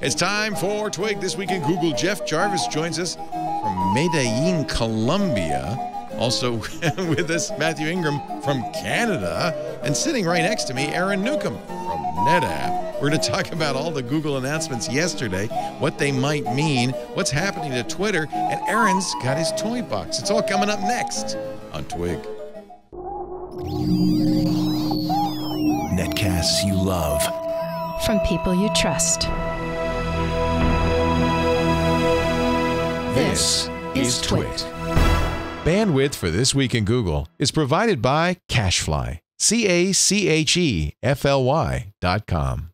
It's time for Twig This Week in Google. Jeff Jarvis joins us from Medellin, Colombia. Also with us, Matthew Ingram from Canada. And sitting right next to me, Aaron Newcomb from NetApp. We're going to talk about all the Google announcements yesterday, what they might mean, what's happening to Twitter, and Aaron's got his toy box. It's all coming up next on Twig. Netcasts you love. From people you trust. This is Twit. Bandwidth for This Week in Google is provided by CacheFly. CacheFly.com.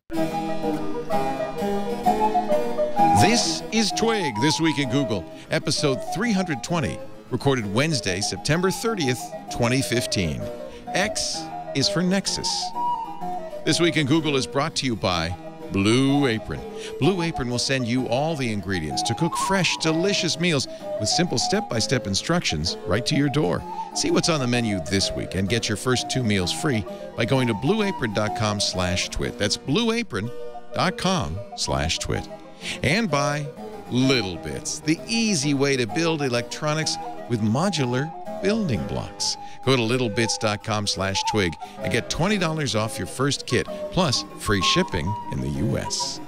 This is Twig, This Week in Google, episode 320, recorded Wednesday, September 30th, 2015. X is for Nexus. This Week in Google is brought to you by Blue Apron. Blue Apron will send you all the ingredients to cook fresh, delicious meals with simple step-by-step instructions right to your door. See what's on the menu this week and get your first 2 meals free by going to blueapron.com/twit. That's blueapron.com/twit. And by Little Bits, the easy way to build electronics with modular building blocks. Go to littlebits.com/twig and get $20 off your first kit, plus free shipping in the U.S.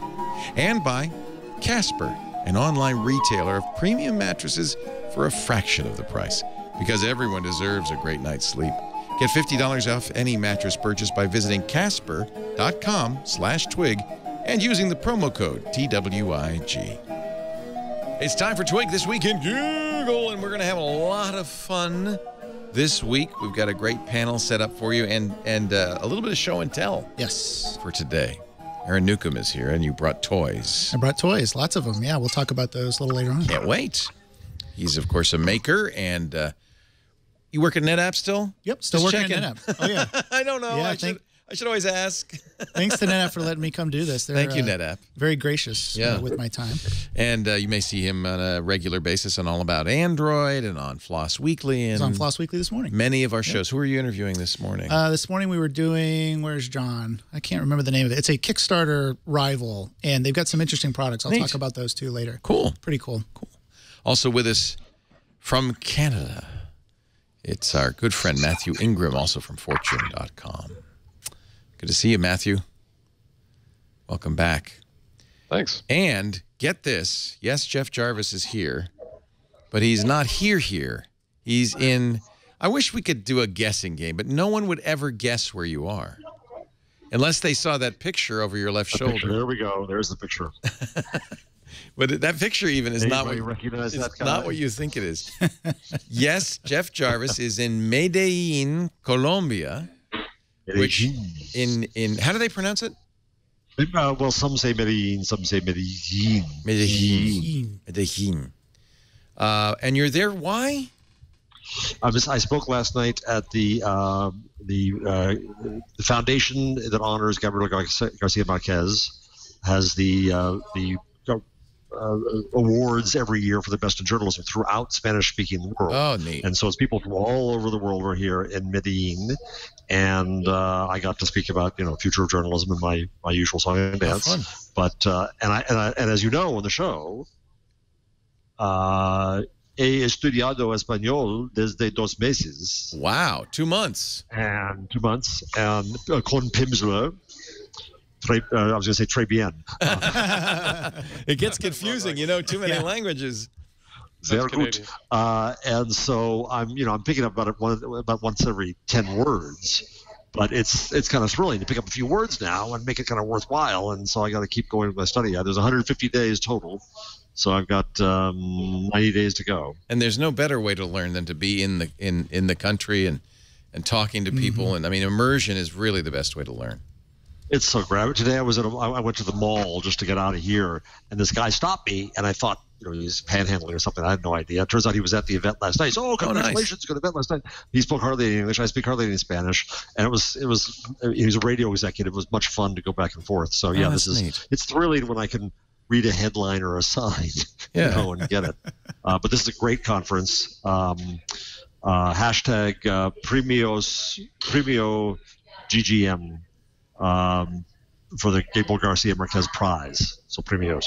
And by Casper, an online retailer of premium mattresses for a fraction of the price, because everyone deserves a great night's sleep. Get $50 off any mattress purchase by visiting casper.com/twig and using the promo code TWIG. It's time for Twig This Week in Google, and we're going to have a lot of fun this week. We've got a great panel set up for you and a little bit of show and tell. Yes. For today. Aaron Newcomb is here, and you brought toys. I brought toys, lots of them. Yeah, we'll talk about those a little later on. Can't wait. He's, of course, a maker, and you work at NetApp still? Yep, still Just working checking. at NetApp. Oh, yeah. I don't know. Yeah, I should always ask. Thanks to NetApp for letting me come do this. They're, Thank you, NetApp. Very gracious with my time. And you may see him on a regular basis on All About Android and on Floss Weekly. And I was on Floss Weekly this morning. Many of our shows. Who are you interviewing this morning? This morning we were doing, where's John? I can't remember the name of it. It's a Kickstarter rival, and they've got some interesting products. I'll talk about those too later. Cool. Pretty cool. Cool. Also with us from Canada, it's our good friend Matthew Ingram, also from Fortune.com. Good to see you, Matthew. Welcome back. Thanks. And get this. Yes, Jeff Jarvis is here, but he's not here. He's in, I wish we could do a guessing game, but no one would ever guess where you are unless they saw that picture over your left shoulder. Picture. There we go. There's the picture. But that picture even is not what you think it is. Yes, Jeff Jarvis is in Medellin, Colombia. Which in how do they pronounce it? Well, some say Medellin, some say Medellin. Medellin. And you're there. Why? I spoke last night at the foundation that honors Gabriel Garcia Marquez. Has the awards every year for the best in journalism throughout Spanish-speaking world. Oh, neat. And so it's people from all over the world were here in Medellin, and I got to speak about future of journalism in my usual song and dance. Fun. But and as you know on the show, he estudiado español desde 2 meses. Wow, 2 months. And 2 months, and con Pimsleur. I was going to say très bien. It gets confusing, too many languages. Sehr gut. And so I'm picking up about once every 10 words, but it's kind of thrilling to pick up a few words now and make it kind of worthwhile. And so I got to keep going with my study. There's 150 days total, so I've got 90 days to go. And there's no better way to learn than to be in the country and talking to people. And I mean, immersion is really the best way to learn. It's so great. Today I went to the mall just to get out of here, and this guy stopped me, and I thought he was panhandling or something. I had no idea. It turns out he was at the event last night. So, congratulations, good event last night. He spoke hardly any English. I speak hardly any Spanish, and he was a radio executive. It was much fun to go back and forth. So yeah, it's thrilling when I can read a headline or a sign, and get it. But this is a great conference. Hashtag Premio GGM. the Gabriel Garcia Marquez Prize, so premios,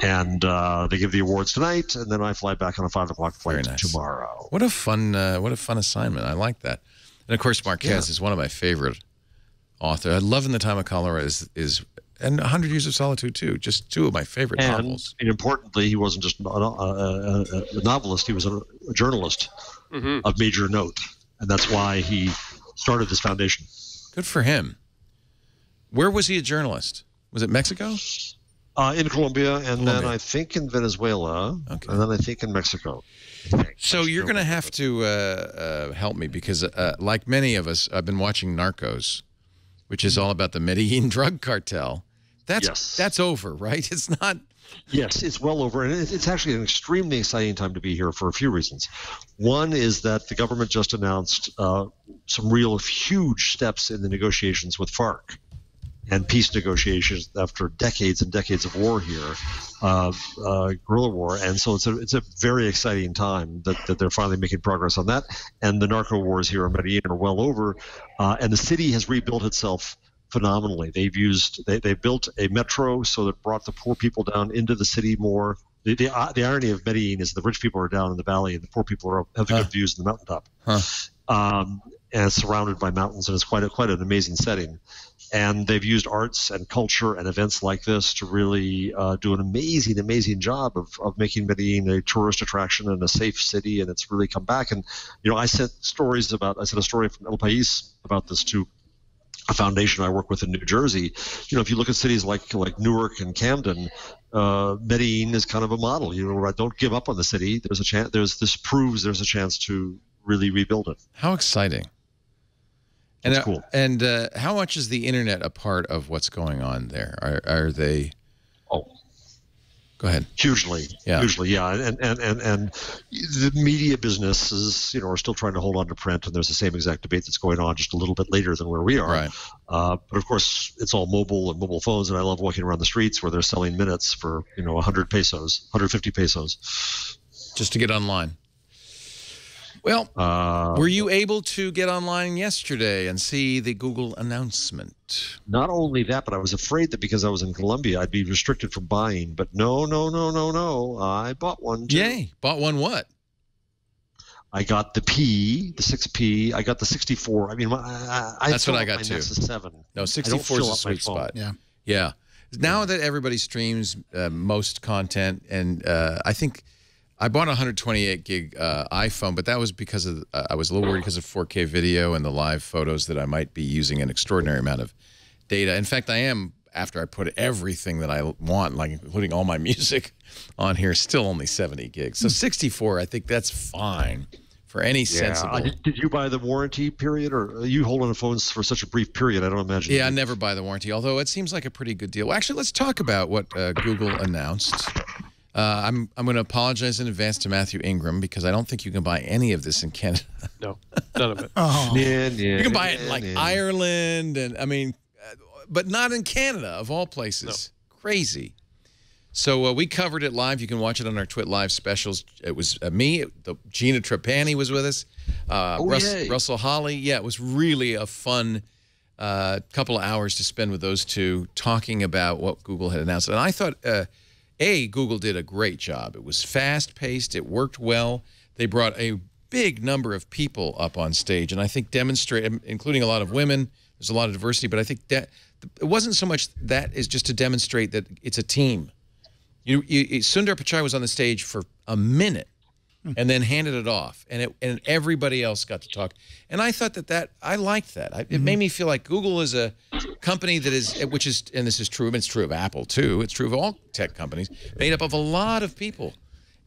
and they give the awards tonight, and then I fly back on a 5 o'clock flight tomorrow. What a fun assignment! I like that. And of course, Marquez is one of my favorite authors. I love In the Time of Cholera and 100 Years of Solitude too. Just two of my favorite novels. And importantly, he wasn't just a novelist; he was a journalist of major note, and that's why he started this foundation. Good for him. Where was he a journalist? Was it Mexico? In Colombia, and then I think in Venezuela, and then I think in Mexico. So you're going to have to help me because, like many of us, I've been watching Narcos, which is all about the Medellin drug cartel. That's over, right? It's not. Yes, it's well over, and it's actually an extremely exciting time to be here for a few reasons. One is that the government just announced some real huge steps in the negotiations with FARC and peace negotiations after decades and decades of war here, guerrilla war, and so it's a very exciting time that they're finally making progress on that. And the narco wars here in Medellin are well over, and the city has rebuilt itself phenomenally. They built a metro so that brought the poor people down into the city more. The irony of Medellin is the rich people are down in the valley and the poor people have the good views in the mountaintop. And it's surrounded by mountains, and it's quite an amazing setting. And they've used arts and culture and events like this to really do an amazing job of making Medellin a tourist attraction and a safe city, and it's really come back. And I sent a story from El País about this to a foundation I work with in New Jersey. If you look at cities like Newark and Camden, Medellin is kind of a model. Where don't give up on the city. There's a chance. This proves there's a chance to really rebuild it. How exciting! And that's cool. And how much is the internet a part of what's going on there? Are they? Oh, go ahead. Hugely, yeah. And the media businesses, are still trying to hold on to print, and there's the same exact debate that's going on just a little bit later than where we are. Right. But of course, it's all mobile and mobile phones, and I love walking around the streets where they're selling minutes for 100 pesos, 150 pesos, just to get online. Well, were you able to get online yesterday and see the Google announcement? Not only that, but I was afraid that because I was in Colombia, I'd be restricted from buying. But no. I bought one, too. Yay. Bought one what? I got the 6P. I got the 64. I mean, that's what I got, too. Nexus 7. No, 64 is a sweet spot. Yeah. Now that everybody streams most content, and I think I bought a 128 gig iPhone, but that was because of I was a little worried because of 4K video and the live photos that I might be using an extraordinary amount of data. In fact, I am, after I put everything that I want, like including all my music on here, still only 70 gigs. So 64, I think that's fine for any sensible. Did you buy the warranty period, or are you holding the phones for such a brief period? I don't imagine. Yeah, I never buy the warranty, although it seems like a pretty good deal. Well, actually, let's talk about what Google announced. I'm going to apologize in advance to Matthew Ingram because I don't think you can buy any of this in Canada. No, none of it. You can buy it in like Ireland, and but not in Canada of all places. No. Crazy. So we covered it live. You can watch it on our Twit Live specials. It was me. Gina Trapani was with us. Russell Holly. Yeah, it was really a fun couple of hours to spend with those two talking about what Google had announced. And I thought. Google did a great job. It was fast-paced. It worked well. They brought a big number of people up on stage, and I think including a lot of women. There's a lot of diversity, but I think that it wasn't so much that is just to demonstrate that it's a team. Sundar Pichai was on the stage for a minute and then handed it off, and everybody else got to talk. And I thought I liked that. It made me feel like Google is a company that is, and this is true, and it's true of Apple too, it's true of all tech companies, made up of a lot of people.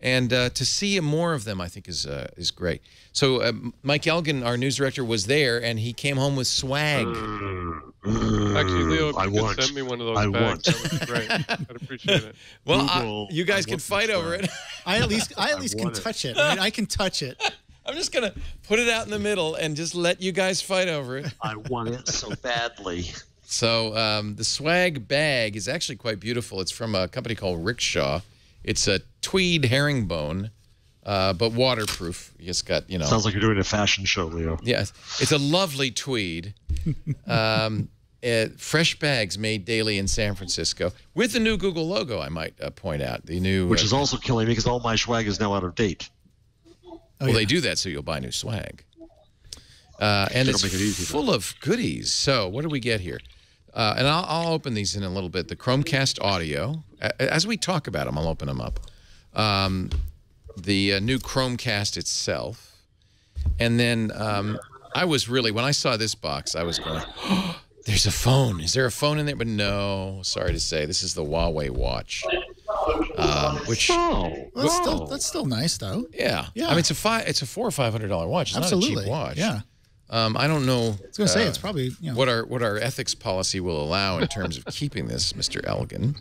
And to see more of them, I think, is great. So Mike Elgin, our news director, was there, and he came home with swag. Actually, Leo, if you could send me one of those bags, that would be great. I'd appreciate it. Well, you guys can fight over it. I at least can touch it. Right? I can touch it. I'm just going to put it out in the middle and just let you guys fight over it. I want it so badly. So the swag bag is actually quite beautiful. It's from a company called Rickshaw. It's a tweed herringbone, but waterproof. You just got, Sounds like you're doing a fashion show, Leo. Yes. It's a lovely tweed. And fresh bags made daily in San Francisco with the new Google logo, I might point out. The new, which is also killing me because all my swag is now out of date. Well, they do that so you'll buy new swag. And it's full of goodies. So what do we get here? And I'll open these in a little bit. The Chromecast audio. As we talk about them, I'll open them up. The new Chromecast itself. And then I was really, when I saw this box, I was going, oh, there's a phone. Is there a phone in there? But no, sorry to say, this is the Huawei Watch. Which that's still nice though. Yeah. I mean, it's a $400 or $500 watch. It's Absolutely. not a cheap watch. Yeah. I don't know. I was going to say it's probably what our ethics policy will allow in terms of keeping this, Mr. Elgin.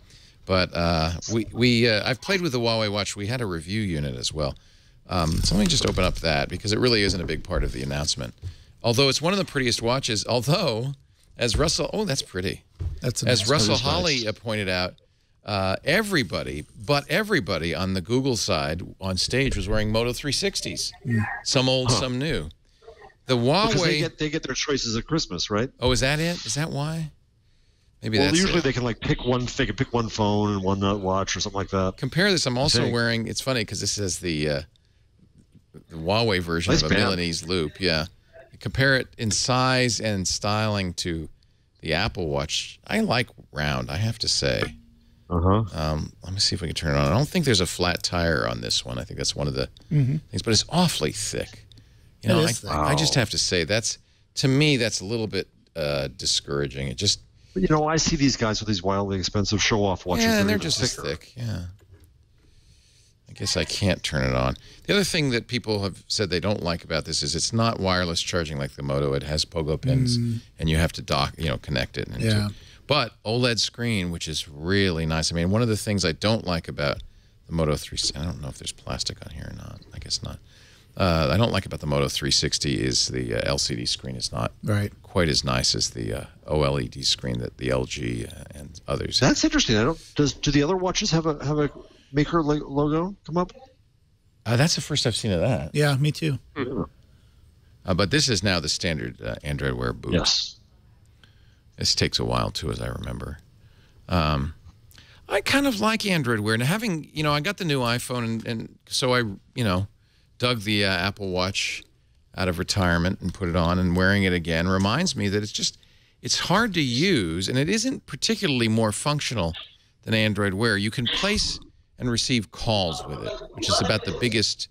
But I've played with the Huawei Watch. We had a review unit as well. So let me just open up that because it really isn't a big part of the announcement. Although it's one of the prettiest watches. Although, as Russell, that's pretty. As Russell Holly pointed out, everybody on the Google side on stage was wearing Moto 360s. Some old, some new. The Huawei, they get their choices at Christmas, right? Oh, is that it? Is that why? Maybe well, that's usually it. They can pick one phone and one watch or something like that. Compare this. I'm also wearing. It's funny because this is the Huawei version of a Milanese Loop. Yeah, compare it in size and styling to the Apple Watch. I like round. I have to say. Let me see if we can turn it on. I don't think there's a flat tire on this one. I think that's one of the things, but it's awfully thick. You know, I just have to say to me that's a little bit discouraging. It just. You know, I see these guys with these wildly expensive show-off watches. Yeah, and they're just as thick. Yeah. I guess I can't turn it on. The other thing that people have said they don't like about this is it's not wireless charging like the Moto. It has pogo pins, and you have to connect it. But OLED screen, which is really nice. I mean, one of the things I don't like about the Moto 3, I don't know if there's plastic on here or not. I guess not. I don't like about the Moto 360 is the LCD screen is not quite as nice as the OLED screen that the LG and others. That's interesting. Do the other watches have a maker logo come up? That's the first I've seen of that. Yeah, me too. But this is now the standard Android Wear boot. Yes. This takes a while too, as I remember. I kind of like Android Wear, and having I got the new iPhone, and so I dug the Apple Watch out of retirement and put it on, and wearing it again reminds me that it's hard to use, and it isn't particularly more functional than Android Wear. You can place and receive calls with it, which is about the biggest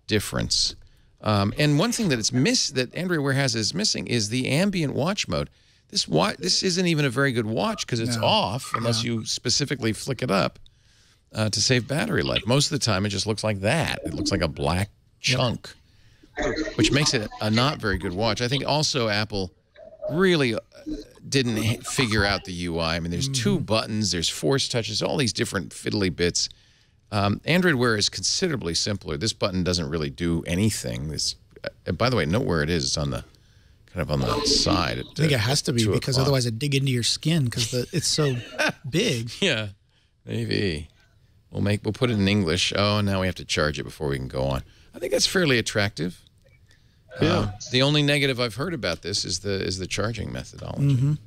difference. And one thing that Android Wear is missing is the ambient watch mode. This isn't even a very good watch because it's off unless you specifically flick it up to save battery life. Most of the time, it just looks like that. It looks like a black chunk, which makes it a not very good watch. I think also Apple really didn't figure out the UI. I mean, there's 2 buttons, there's force touches, all these different fiddly bits. Android Wear is considerably simpler. This button doesn't really do anything. By the way, note where it is. It's on the kind of on the side. I think it has to be because otherwise it'd dig into your skin because it's so big. Yeah, maybe. We'll put it in English. Oh, now we have to charge it before we can go on. I think that's fairly attractive. Yeah. The only negative I've heard about this is the charging methodology.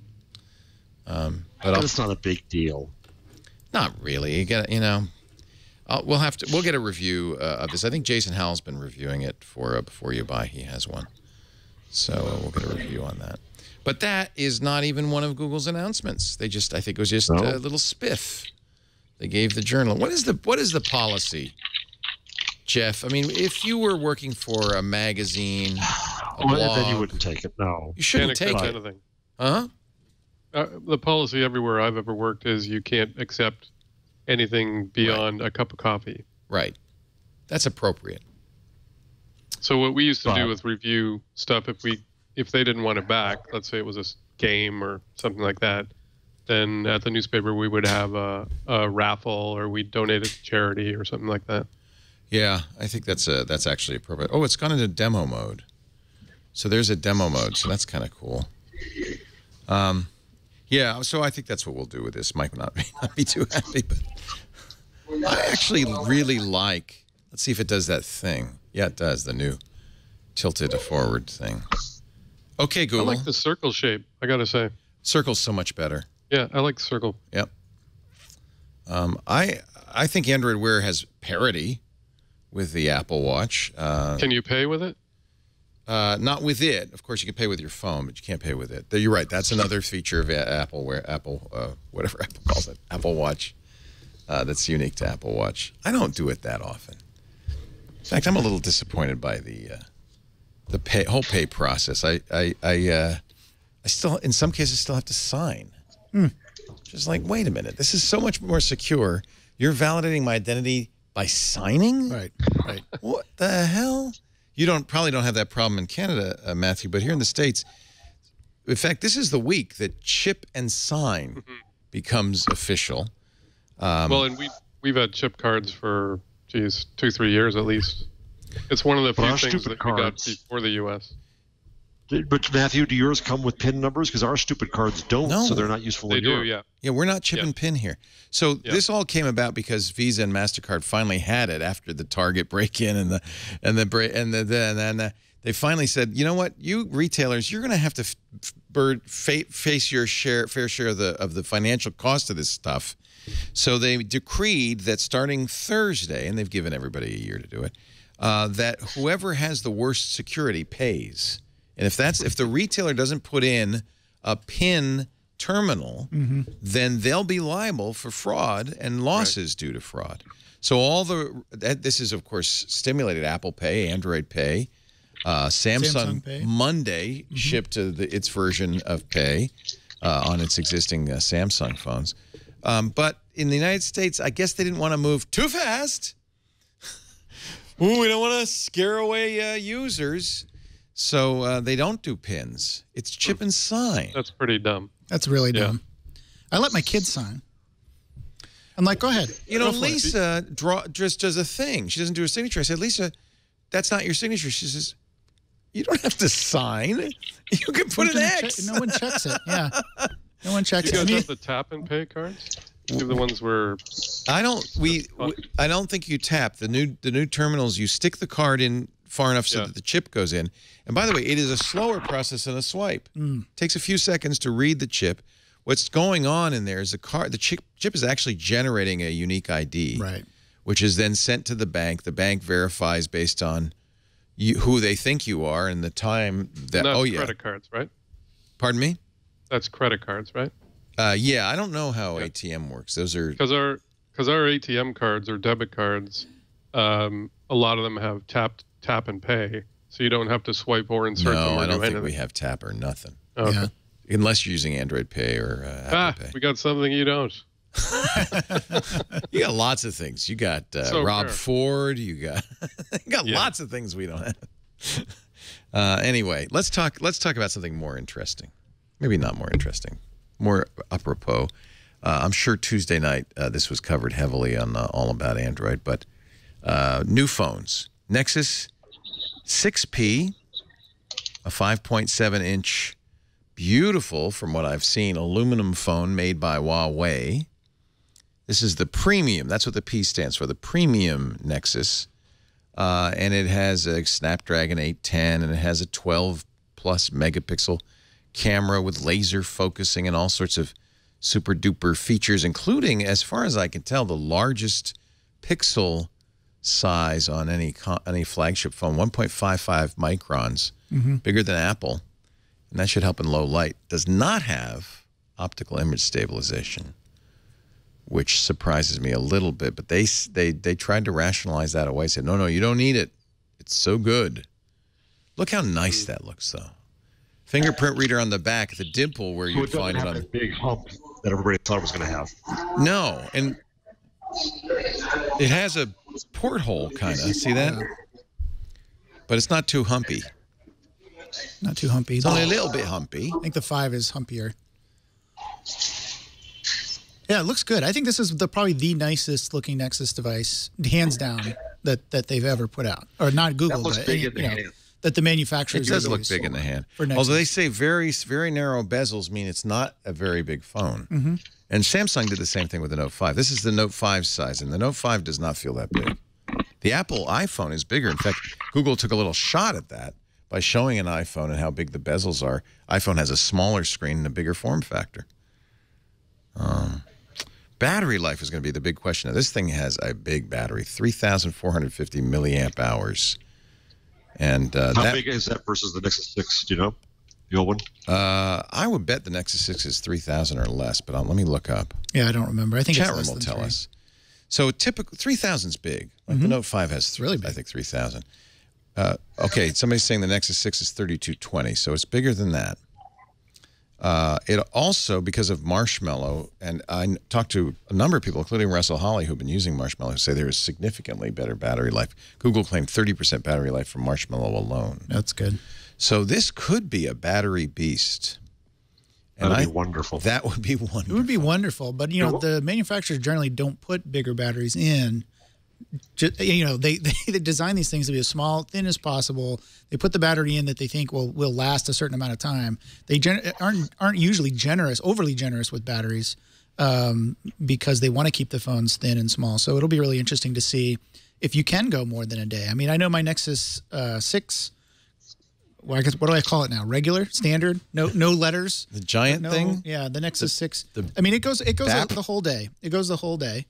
But it's not a big deal. Not really. You get we'll get a review of this. I think Jason Howell's been reviewing it for Before You Buy. He has one, so we'll get a review on that. But that is not even one of Google's announcements. I think it was just a little spiff. They gave the journal. What is the policy, Jeff? I mean, if you were working for a magazine, a blog, then you wouldn't take it. No, you shouldn't take it. Anything. Huh? The policy everywhere I've ever worked is you can't accept anything beyond a cup of coffee. Right. That's appropriate. So what we used to do with review stuff, if they didn't want it back, let's say it was a game or something like that, then at the newspaper we would have a raffle or we'd donate it to charity or something like that. Yeah, I think that's actually appropriate. Oh, it's gone into demo mode. So there's a demo mode, so that's kind of cool. Yeah, so I think that's what we'll do with this. Mike may not be too happy, but I actually really like, let's see if it does that thing. Yeah, it does, the new tilted forward thing. Okay, Google. I like the circle shape, I got to say. Circle's so much better. Yeah, I like Circle. Yep. I think Android Wear has parity with the Apple Watch. Can you pay with it? Not with it. Of course, you can pay with your phone, but you can't pay with it. You're right. That's another feature of whatever Apple calls it, Apple Watch. That's unique to Apple Watch. I don't do it that often. In fact, I'm a little disappointed by the whole pay process. I still, in some cases, still have to sign. Just like, wait a minute, this is so much more secure. You're validating my identity by signing? Right. What the hell? You probably don't have that problem in Canada, Matthew, but here in the States, in fact, this is the week that chip and sign becomes official. Well, and we've had chip cards for 2-3 years at least. It's one of the few things that we got before the U.S. But Matthew, do yours come with PIN numbers? Because our stupid cards don't, so they're not useful in Europe. They do, yeah. Yeah, we're not chip and PIN here. So this all came about because Visa and MasterCard finally had it after the Target break-in and they finally said, you know what, you retailers, you're going to have to face your fair share of the financial cost of this stuff. So they decreed that starting Thursday, and they've given everybody a year to do it, that whoever has the worst security pays. And if the retailer doesn't put in a PIN terminal, then they'll be liable for fraud and losses due to fraud. So this is, of course, stimulated Apple Pay, Android Pay, Samsung Pay. Monday shipped its version of Pay on its existing Samsung phones. But in the United States, I guess they didn't want to move too fast. Ooh, we don't want to scare away users. So they don't do pins. It's chip and sign. That's pretty dumb. That's really dumb. I let my kids sign. I'm like, go ahead. You know, Lisa just does a thing. She doesn't do a signature. I said, Lisa, that's not your signature. She says, you don't have to sign. You can put an X. No one checks it. Yeah. No one checks it. You guys have the tap and pay cards? The ones where I don't think you tap. The new terminals, you stick the card in far enough so that the chip goes in. And by the way, it is a slower process than a swipe. It takes a few seconds to read the chip. What's going on in there is the chip is actually generating a unique ID, which is then sent to the bank. The bank verifies based on who they think you are and the time that. And that's credit cards, right? Pardon me? That's credit cards, right? Yeah, I don't know how ATM works. Those are because our ATM cards or debit cards, a lot of them have tap and pay, so you don't have to swipe or insert them. No, I don't think we have tap or nothing. Okay. Yeah. Unless you're using Android Pay or Apple Pay. We got something you don't. You got lots of things. You got Rob Ford. You got lots of things we don't have. Anyway, let's talk about something more interesting. Maybe not more interesting. More apropos. I'm sure Tuesday night this was covered heavily on All About Android, but new phones. Nexus 6P, a 5.7-inch, beautiful, from what I've seen, aluminum phone made by Huawei. This is the premium. That's what the P stands for, the premium Nexus. And it has a Snapdragon 810, and it has a 12-plus megapixel camera with laser focusing and all sorts of super-duper features, including, as far as I can tell, the largest pixel size on any flagship phone, 1.55 microns, bigger than Apple, and that should help in low light. Does not have optical image stabilization, which surprises me a little bit, but they tried to rationalize that away. Said, no, you don't need it. It's so good. Look how nice that looks, though. Fingerprint reader on the back, the dimple where you'd find it on the big hump that everybody thought it was going to have. No, and it has a porthole, kind of. See that? But it's not too humpy. Not too humpy. It's only a little bit humpy. I think the 5 is humpier. Yeah, it looks good. I think this is probably the nicest looking Nexus device, hands down, that they've ever put out. Or not Google, that looks but big in the hand. That the manufacturers. It does look big in the hand. Although they say very, very narrow bezels mean it's not a very big phone. And Samsung did the same thing with the Note 5. This is the Note 5 size, and the Note 5 does not feel that big. The Apple iPhone is bigger. In fact, Google took a little shot at that by showing an iPhone and how big the bezels are. iPhone has a smaller screen and a bigger form factor. Battery life is going to be the big question. Now, this thing has a big battery, 3,450 milliamp hours. And how big is that versus the Nexus 6? Do you know? The old one? I would bet the Nexus 6 is 3,000 or less, but let me look up. Yeah, I don't remember. I think Chat it's room less will than tell 3. us. So typical 3,000 is big. Like the Note 5 has really big. I think 3,000. Okay, somebody's saying the Nexus 6 is 3220, so it's bigger than that. It also, because of Marshmallow, and I talked to a number of people, including Russell Holly, who've been using Marshmallow, who say there is significantly better battery life. Google claimed 30% battery life from Marshmallow alone. That's good. So this could be a battery beast. That would be wonderful. That would be wonderful. It would be wonderful, but you know the manufacturers generally don't put bigger batteries in. You know, they design these things to be as small, thin as possible. They put the battery in that they think will last a certain amount of time. They aren't usually overly generous with batteries, because they want to keep the phones thin and small. So it'll be really interesting to see if you can go more than a day. I mean, I know my Nexus 6. Well, I guess, what do I call it now? Regular, standard, no letters. The giant thing. Yeah, the Nexus 6. I mean, it goes the whole day. It goes the whole day.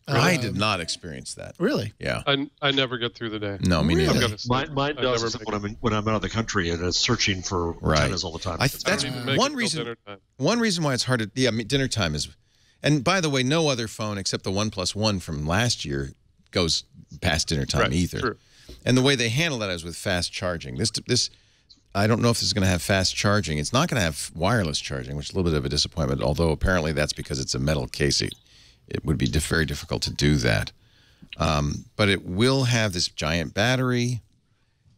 I did not experience that. Really? Yeah. I never get through the day. No, me neither. Mine does when I'm out of the country and it's searching for antennas all the time. That's one reason. One reason why it's hard to. Yeah, I mean, dinner time is. And by the way, no other phone except the OnePlus One from last year goes past dinner time either. True. And the way they handle that is with fast charging. This. I don't know if this is going to have fast charging. It's not going to have wireless charging, which is a little bit of a disappointment, although apparently that's because it's a metal casing. It would be very difficult to do that. But it will have this giant battery,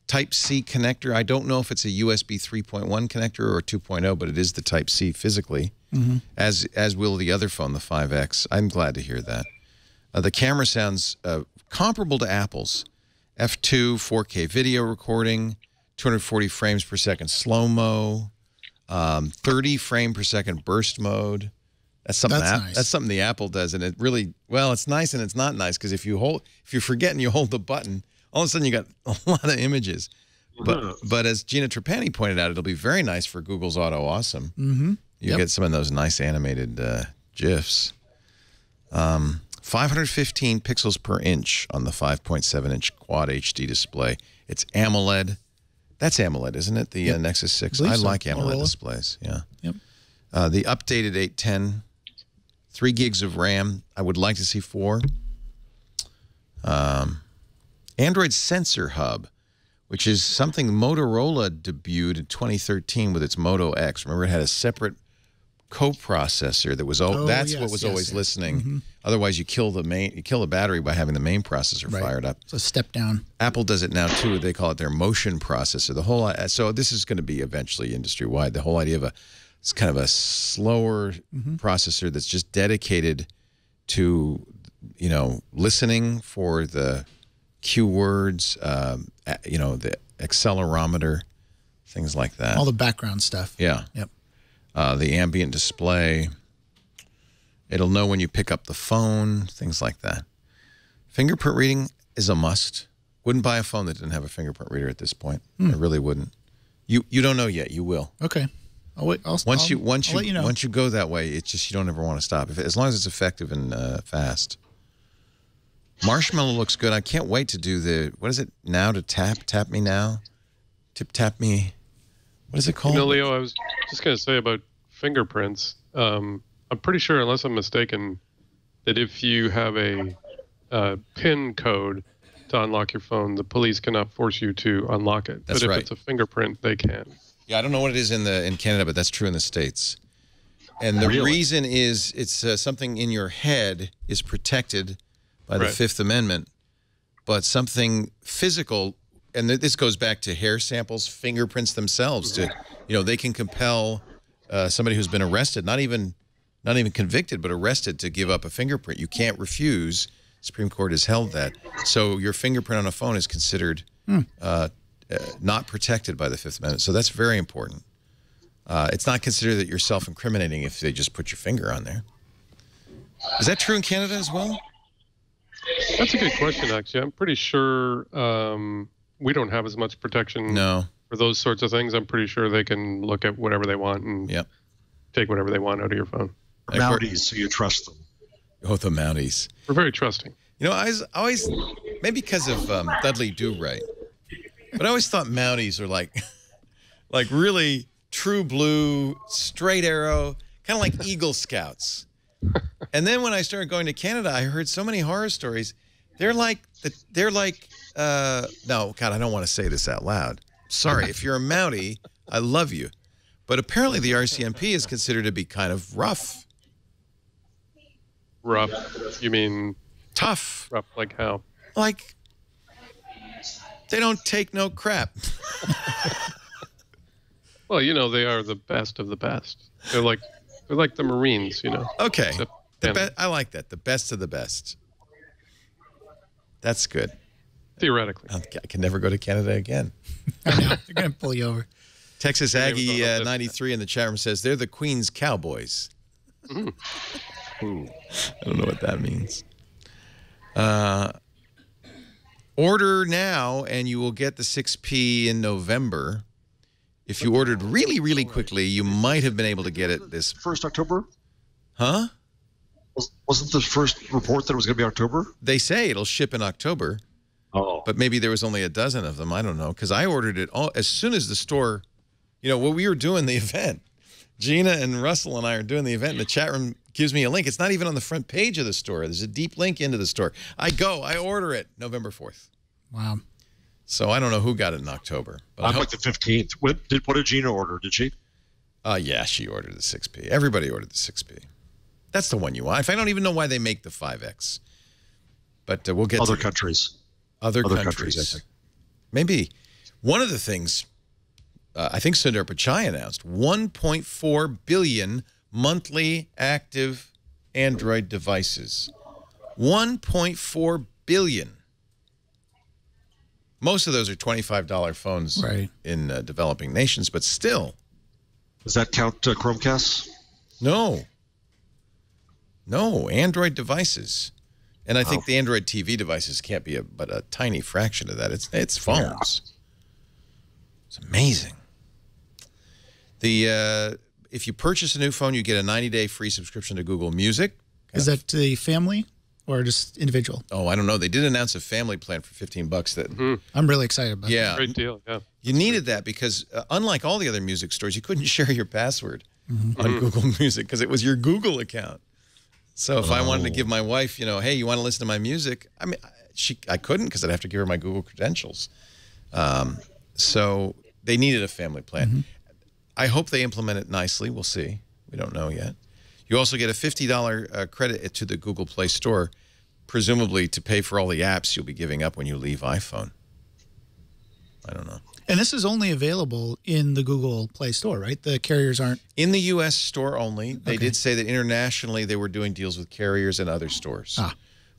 Type-C connector. I don't know if it's a USB 3.1 connector or 2.0, but it is the Type-C physically, as will the other phone, the 5X. I'm glad to hear that. The camera sounds comparable to Apple's. F2, 4K video recording, 240 frames per second slow-mo, 30 frame per second burst mode. That's something nice. That's something the Apple does, and it really, well, it's nice and it's not nice, because if you forget and you hold the button, all of a sudden you got a lot of images. But as Gina Trapani pointed out, it'll be very nice for Google's Auto Awesome. You get some of those nice animated GIFs. 515 pixels per inch on the 5.7-inch Quad HD display. It's AMOLED. That's AMOLED, isn't it? The Nexus 6. I like AMOLED displays. Yeah. Yep. The updated 810, 3 gigs of RAM. I would like to see 4. Android Sensor Hub, which is something Motorola debuted in 2013 with its Moto X. Remember, it had a separate coprocessor that was always listening. Otherwise, you kill the battery by having the main processor fired up. So step down. Apple does it now too. They call it their motion processor. So this is going to be eventually industry wide. The whole idea of it's kind of a slower processor that's just dedicated to, listening for the cue words, the accelerometer, things like that. All the background stuff. Yeah. Yep. The ambient display. It'll know when you pick up the phone, things like that. Fingerprint reading is a must. Wouldn't buy a phone that didn't have a fingerprint reader at this point. I really wouldn't. You don't know yet. You will. Okay. I'll wait. I'll let you know. Once you go that way, it's just you don't ever want to stop. As long as it's effective and fast. Marshmallow looks good. I can't wait to do what is it now to tap me now? Tap me. What is it called? Leo, I was just going to say about fingerprints. I'm pretty sure, unless I'm mistaken, that if you have a PIN code to unlock your phone, the police cannot force you to unlock it. That's but right. if it's a fingerprint, they can. Yeah, I don't know what it is in Canada, but that's true in the States. And the reason is it's something in your head is protected by the Fifth Amendment, but something physical, and this goes back to hair samples, fingerprints themselves. They can compel somebody who's been arrested, not even convicted, but arrested, to give up a fingerprint. You can't refuse. Supreme Court has held that. So your fingerprint on a phone is considered not protected by the Fifth Amendment. So that's very important. It's not considered that you're self-incriminating if they just put your finger on there. Is that true in Canada as well? That's a good question, actually. I'm pretty sure we don't have as much protection for those sorts of things, I'm pretty sure they can look at whatever they want and take whatever they want out of your phone. Mounties, so you trust them. Oh, the Mounties. We're very trusting. You know, I always maybe because of Dudley Do-Right, but I always thought Mounties are like really true blue, straight arrow, kind of like Eagle Scouts. And then when I started going to Canada, I heard so many horror stories. They're like no, God, I don't want to say this out loud. Sorry, if you're a Mountie, I love you. But apparently the RCMP is considered to be kind of rough. Rough? You mean tough? Rough like how? Like they don't take no crap. Well, you know, they are the best of the best. They're like the Marines, you know. Okay. I like that. The best of the best. That's good. Theoretically. I can never go to Canada again. I know. They're going to pull you over. Texas Aggie 93 in the chat room says they're the Queen's Cowboys. Mm. I don't know what that means. Order now and you will get the 6P in November. If you ordered really, really quickly, you might have been able to get it this 1st October. Huh? Wasn't the first report that it was going to be October? They say it'll ship in October. Oh. But maybe there was only a dozen of them. I don't know. Because I ordered it all as soon as the store, you know, when we were doing the event. Gina and Russell and I are doing the event, and the chat room gives me a link. It's not even on the front page of the store. There's a deep link into the store. I order it November 4th. Wow. So I don't know who got it in October. But I'm like the 15th. What did Gina order? Did she? Yeah, she ordered the 6P. Everybody ordered the 6P. That's the one you want. I don't even know why they make the 5X. But we'll get other to countries. Other countries, I think. Maybe. One of the things I think Sundar Pichai announced, 1.4 billion monthly active Android devices. 1.4 billion. Most of those are $25 phones in developing nations, but still. Does that count Chromecasts? No. No, Android devices. And I think the Android TV devices can't be but a tiny fraction of that. It's phones. Yeah. It's amazing. If you purchase a new phone, you get a 90-day free subscription to Google Music. Is that to the family or just individual? Oh, I don't know. They did announce a family plan for $15 that I'm really excited about that. Great deal, yeah. You needed that because unlike all the other music stores, you couldn't share your password on Google Music because it was your Google account. So if I wanted to give my wife, you know, hey, you want to listen to my music? I mean, I couldn't because I'd have to give her my Google credentials. So they needed a family plan. I hope they implement it nicely. We'll see. We don't know yet. You also get a $50 credit to the Google Play Store, presumably to pay for all the apps you'll be giving up when you leave iPhone. I don't know. And this is only available in the Google Play Store, right? The carriers aren't... In the U.S. store only. They did say that internationally they were doing deals with carriers and other stores.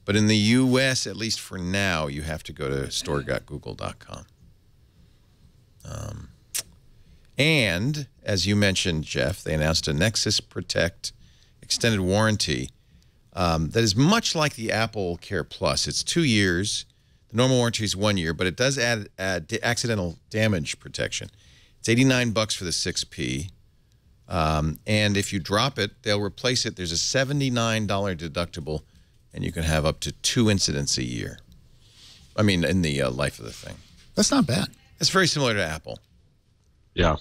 But in the U.S., at least for now, you have to go to store.google.com. And, as you mentioned, Jeff, they announced a Nexus Protect extended warranty that is much like the Apple Care Plus. It's 2 years. The normal warranty is 1 year, but it does add accidental damage protection. It's $89 for the 6P. And if you drop it, they'll replace it. There's a $79 deductible, and you can have up to 2 incidents a year. I mean, in the life of the thing. That's not bad. It's very similar to Apple. Yeah.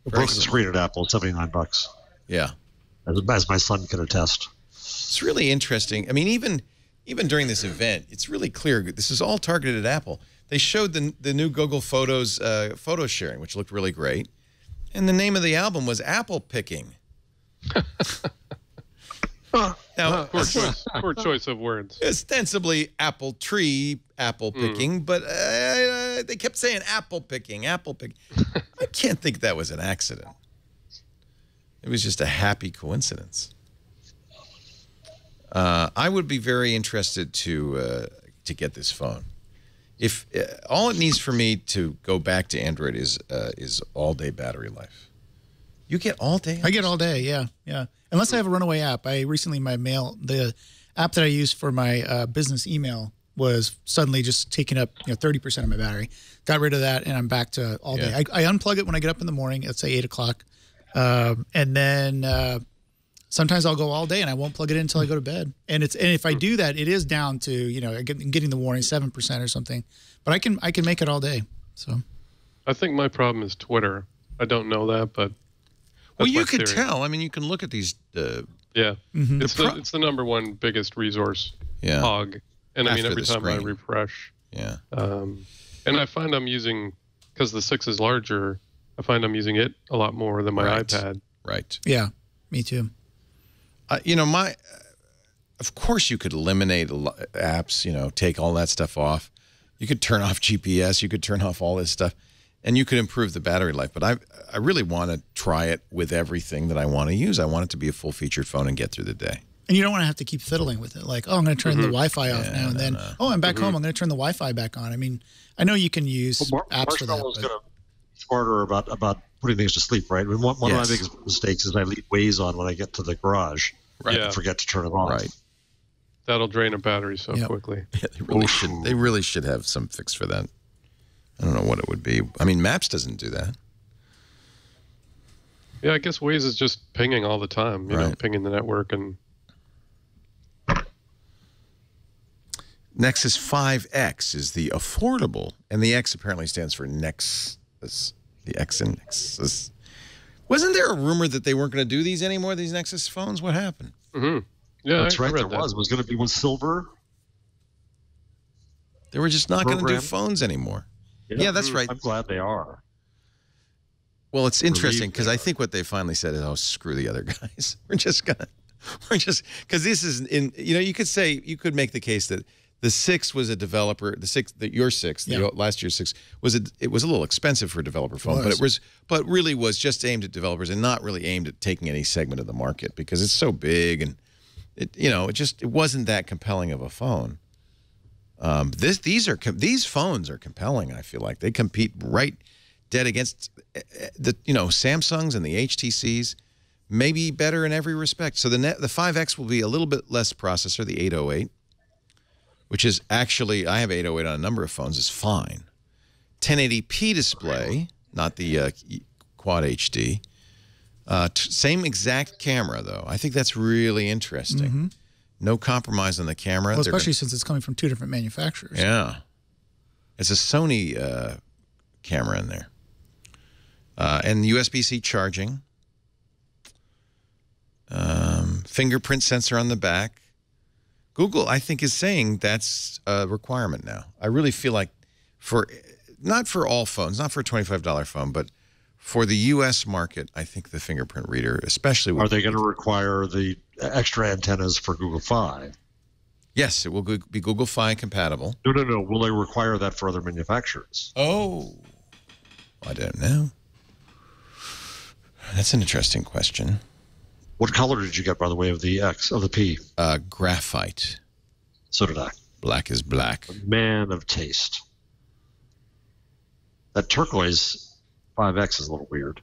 Broke the screen at Apple, $79. Yeah. As my son can attest. It's really interesting. I mean, even during this event, it's really clear this is all targeted at Apple. They showed the new Google Photos photo sharing, which looked really great. And the name of the album was Apple Picking. Now, poor choice of words. Ostensibly apple tree, apple picking, but they kept saying apple picking, apple picking. I can't think that was an accident. It was just a happy coincidence. I would be very interested to get this phone. If all it needs for me to go back to Android is all-day battery life. You get all day? I get all day, yeah. Unless I have a runaway app. The app that I use for my business email was suddenly just taking up 30% of my battery. Got rid of that, and I'm back to all day. I unplug it when I get up in the morning. Let's say 8 o'clock, and then sometimes I'll go all day and I won't plug it in until I go to bed. And if I do that, it is down to getting the warning 7% or something. But I can make it all day. So I think my problem is Twitter. I don't know that, but you could tell. I mean, you can look at these. Yeah, it's the number one biggest resource hog. And I mean, every time I refresh. Yeah. And I find I'm using, because the 6 is larger, I find I'm using it a lot more than my iPad. Right. Yeah, me too. Of course you could eliminate apps, take all that stuff off. You could turn off GPS. You could turn off all this stuff. And you could improve the battery life. But I really want to try it with everything that I want to use. I want it to be a full-featured phone and get through the day. And you don't want to have to keep fiddling with it. Like, I'm going to turn the Wi-Fi off now and then. I'm back home. I'm going to turn the Wi-Fi back on. I mean, I know you can use apps for that. Marshall's going to be smarter about putting things to sleep, right? I mean, one of my biggest mistakes is I leave Waze on when I get to the garage. Right. And forget to turn it off. Right. That'll drain a battery so quickly. Yeah, they really should have some fix for that. I don't know what it would be. I mean, Maps doesn't do that. Yeah, I guess Waze is just pinging all the time, pinging the network. And Nexus 5X is the affordable, and the X apparently stands for Nexus. The X in Nexus. Wasn't there a rumor that they weren't going to do these anymore, these Nexus phones? What happened? Yeah, that's right. There was. It was going to be one silver. They were just not going to do phones anymore. Yeah, that's right. I'm glad they are. Well, it's interesting because I think what they finally said is, "Oh, screw the other guys. Because this is you could say, you could make the case that the 6 was a developer. Your 6, last year's 6 it was a little expensive for a developer phone, but really was just aimed at developers and not really aimed at taking any segment of the market because it's so big and it wasn't that compelling of a phone. These phones are compelling. I feel like they compete right dead against the Samsungs and the HTCs, maybe better in every respect. So the 5X will be a little bit less processor, the 808, which is actually, I have 808 on a number of phones, is fine. 1080p display, not the Quad HD. Same exact camera though. I think that's really interesting. No compromise on the camera. Well, especially since it's coming from 2 different manufacturers. Yeah. It's a Sony camera in there. And USB-C charging. Fingerprint sensor on the back. Google, I think, is saying that's a requirement now. I really feel like not for all phones, not for a $25 phone, but for the U.S. market, I think the fingerprint reader, especially... Are they going to require the extra antennas for Google Fi? Yes, it will be Google Fi compatible. No. Will they require that for other manufacturers? Oh, I don't know. That's an interesting question. What color did you get, by the way, of the P? Graphite. So did I. Black is black. A man of taste. That turquoise 5X is a little weird.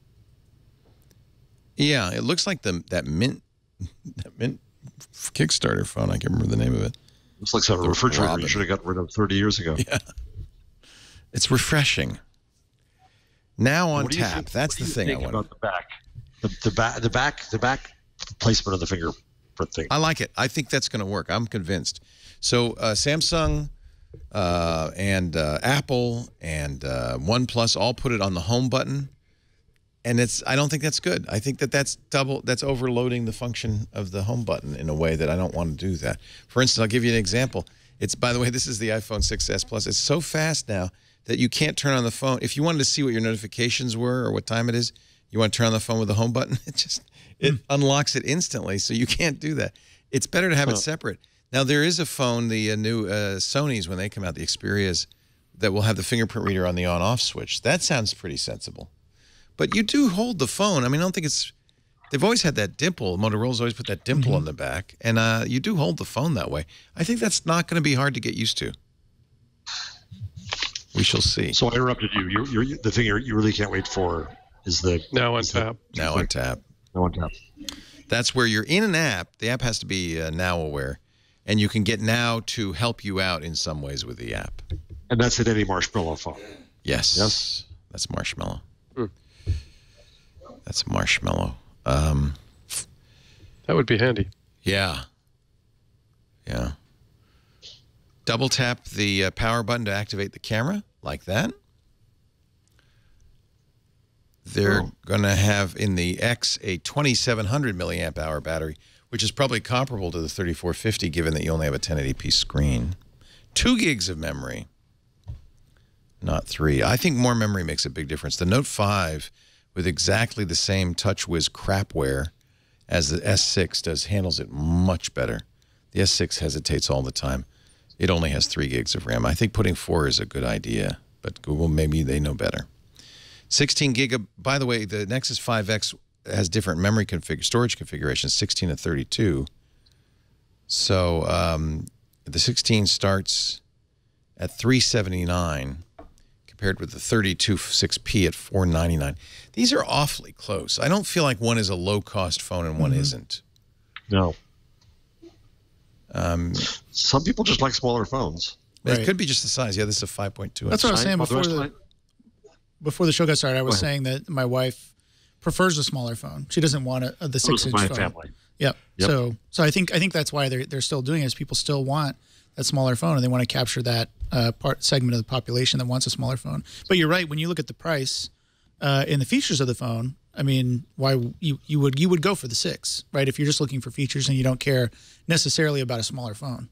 Yeah, it looks like that mint Kickstarter phone. I can't remember the name of it. Looks like a refrigerator you should have gotten rid of 30 years ago. Yeah, it's refreshing. Now on tap. That's the thing I want. About the back placement of the fingerprint thing. I like it. I think that's going to work. I'm convinced. So Samsung and Apple and OnePlus all put it on the home button, and I don't think that's good. I think that's overloading the function of the home button in a way that I don't want to do that. For instance, I'll give you an example. By the way, this is the iPhone 6s Plus. It's so fast now that you can't turn on the phone. If you wanted to see what your notifications were or what time it is, you want to turn on the phone with the home button, it unlocks it instantly, so you can't do that. It's better to have it separate. Now, there is a phone, the new Sony's, when they come out, the Xperias, that will have the fingerprint reader on the on-off switch. That sounds pretty sensible. But you do hold the phone. I mean, I don't think it's... They've always had that dimple. Motorola's always put that dimple on the back. And you do hold the phone that way. I think that's not going to be hard to get used to. We shall see. So I interrupted you. The thing you really can't wait for is the... Now on tap. Now on tap. Now on tap. That's where you're in an app. The app has to be now aware. And you can get Now to help you out in some ways with the app. And that's in any Marshmallow phone. Yes. Yes. That's Marshmallow. Hmm. That's Marshmallow. That would be handy. Yeah. Yeah. Double tap the power button to activate the camera, like that. They're going to have in the X a 2700 milliamp hour battery, which is probably comparable to the 3450, given that you only have a 1080p screen. 2 gigs of memory, not 3. I think more memory makes a big difference. The Note 5, with exactly the same TouchWiz crapware as the S6 does, handles it much better. The S6 hesitates all the time. It only has 3 gigs of RAM. I think putting 4 is a good idea, but Google, maybe they know better. 16 gig. By the way, the Nexus 5X has different memory storage configurations, 16 and 32. So the 16 starts at $379, compared with the 32 6P at $499. These are awfully close. I don't feel like one is a low-cost phone and one isn't. No. Some people just like smaller phones. It could be just the size. Yeah, this is a 5.2. That's what I was saying before the show got started. I was saying that my wife prefers a smaller phone. She doesn't want the 6-inch phone. Family. Yep. So I think that's why they're still doing it. Is people still want that smaller phone, and they want to capture that segment of the population that wants a smaller phone. But you're right. When you look at the price and the features of the phone, I mean, why you would go for the 6, right? If you're just looking for features and you don't care necessarily about a smaller phone.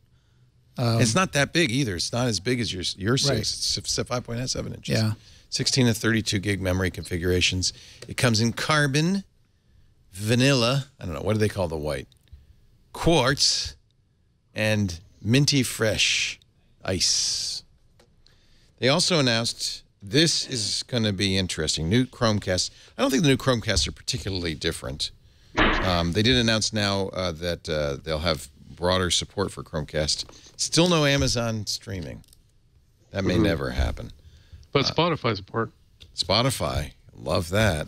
It's not that big either. It's not as big as your 6. Right. It's 5.7 inches. Yeah. 16 and 32 gig memory configurations. It comes in carbon, vanilla, I don't know, what do they call the white? Quartz, and minty fresh ice. They also announced, this is going to be interesting, new Chromecasts. I don't think the new Chromecasts are particularly different. They did announce now that they'll have broader support for Chromecast. Still no Amazon streaming. That may never happen. But Spotify support. Spotify, love that.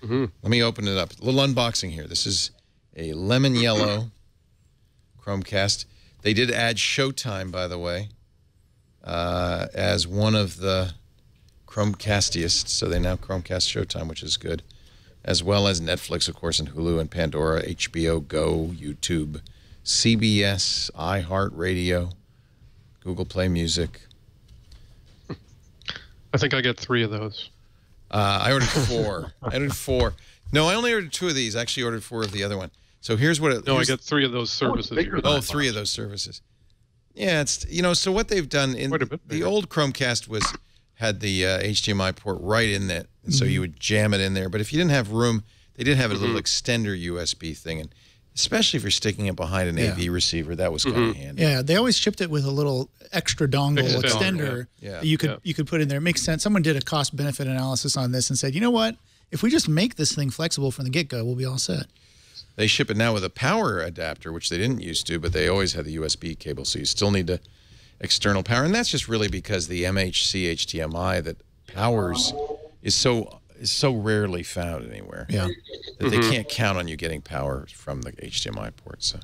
Let me open it up. A little unboxing here. This is a lemon yellow Chromecast. They did add Showtime, by the way, as one of the Chromecastaists. So they now Chromecast Showtime, which is good, as well as Netflix, of course, and Hulu and Pandora, HBO Go, YouTube, CBS, iHeartRadio, Google Play Music. I think I get 3 of those. I ordered 4. I ordered 4. No, I only ordered 2 of these. I actually ordered 4 of the other one. So here's what it... No, I get 3 of those services. 3 of those services. Yeah, it's, so what they've done in the old Chromecast had the HDMI port right in it, and so you would jam it in there. But if you didn't have room, they did have a little extender USB thing, and especially for sticking it behind an AV receiver, that was kind of handy. Yeah, they always shipped it with a little extra dongle extender that you could put in there. It makes sense. Someone did a cost-benefit analysis on this and said, you know what? If we just make this thing flexible from the get-go, we'll be all set. They ship it now with a power adapter, which they didn't used to, but they always had the USB cable, so you still need the external power. And that's just really because the MHC HDMI that powers is so rarely found anywhere. Yeah. That they can't count on you getting power from the HDMI port. So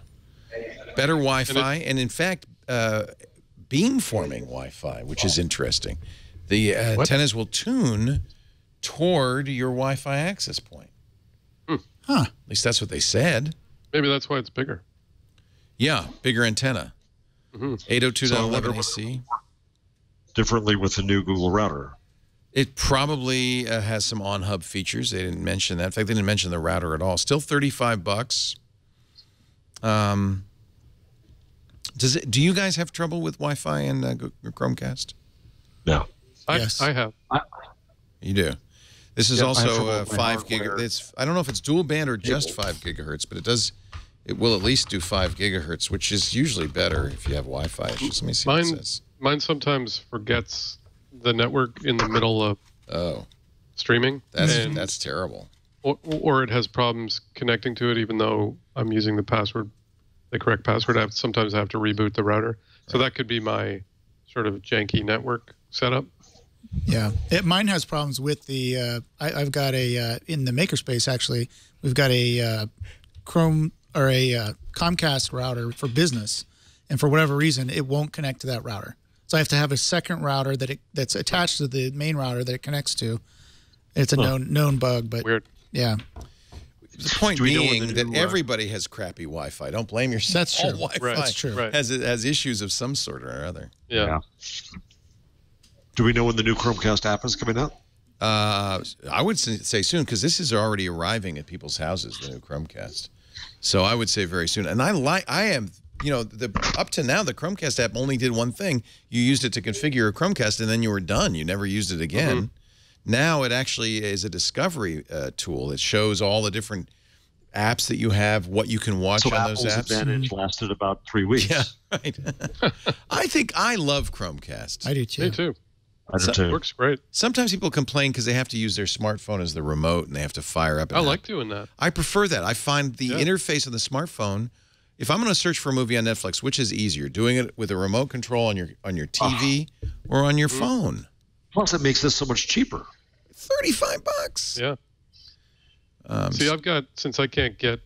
better Wi-Fi, and in fact, beamforming Wi-Fi, which is interesting. The antennas will tune toward your Wi-Fi access point. Huh. At least that's what they said. Maybe that's why it's bigger. Yeah, bigger antenna. 802.11 AC. Differently with the new Google router. It probably has some on-hub features. They didn't mention that. In fact, they didn't mention the router at all. Still $35. Do you guys have trouble with Wi-Fi and Chromecast? No. Yes. I have. You do. This is also 5 gigahertz. gigahertz. I don't know if it's dual band or just 5 gigahertz, but it will at least do 5 gigahertz, which is usually better if you have Wi-Fi issues. Let me see what it says. Mine sometimes forgets the network in the middle of streaming. That's terrible. Or it has problems connecting to it, even though I'm using the correct password. Sometimes I have to reboot the router. So that could be my sort of janky network setup. Yeah, mine has problems with the. I've got in the makerspace actually. We've got a Chrome or a Comcast router for business, and for whatever reason, it won't connect to that router. So I have to have a second router that's attached to the main router that it connects to. It's a known bug, but weird. Yeah. The point being that everybody has crappy Wi-Fi. Don't blame yourself. That's true. Wi-Fi Right. That's true. Right. has issues of some sort or other. Yeah. Do we know when the new Chromecast app is coming out? I would say soon, because this is already arriving at people's houses, the new Chromecast. So I would say very soon. And up to now, the Chromecast app only did one thing. You used it to configure a Chromecast, and then you were done. You never used it again. Mm-hmm. Now it actually is a discovery tool. It shows all the different apps that you have, what you can watch on those apps. So Apple's advantage lasted about 3 weeks. Yeah, right. I love Chromecast. I do too. Me too. I do too. Works great. Sometimes people complain because they have to use their smartphone as the remote and they have to fire up an I app. like doing that. I prefer that. I find the interface on the smartphone, if I'm going to search for a movie on Netflix, which is easier, doing it with a remote control on your TV or on your phone? Plus, it makes this so much cheaper. $35. Yeah. See, I've got, since I can't get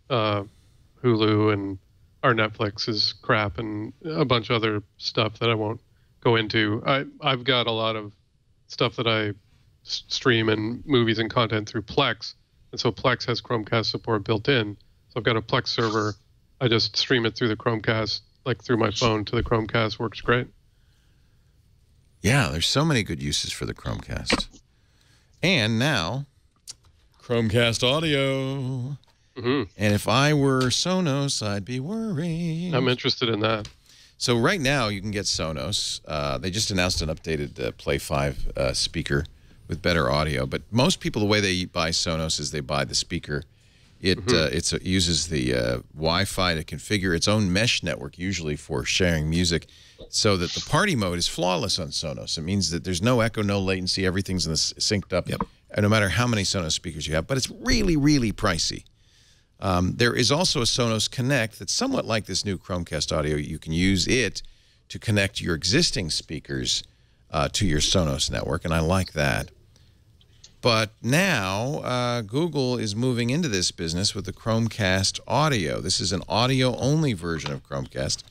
Hulu and our Netflix is crap and a bunch of other stuff that I won't go into, I've got a lot of stuff that I stream and movies and content through Plex. And so Plex has Chromecast support built in. So I've got a Plex server. I just stream it through the Chromecast, like through my phone to the Chromecast. Works great. Yeah, there's so many good uses for the Chromecast. And now, Chromecast audio. Mm-hmm. And if I were Sonos, I'd be worried. I'm interested in that. So right now, you can get Sonos. They just announced an updated Play 5 speaker with better audio. But most people, the way they buy Sonos is they buy the speaker. It uses the Wi-Fi to configure its own mesh network, usually for sharing music, so that the party mode is flawless on Sonos. It means that there's no echo, no latency. Everything's synced up, no matter how many Sonos speakers you have. But it's really, really pricey. There is also a Sonos Connect that's somewhat like this new Chromecast audio. You can use it to connect your existing speakers to your Sonos network, and I like that. But now Google is moving into this business with the Chromecast audio. This is an audio-only version of Chromecast.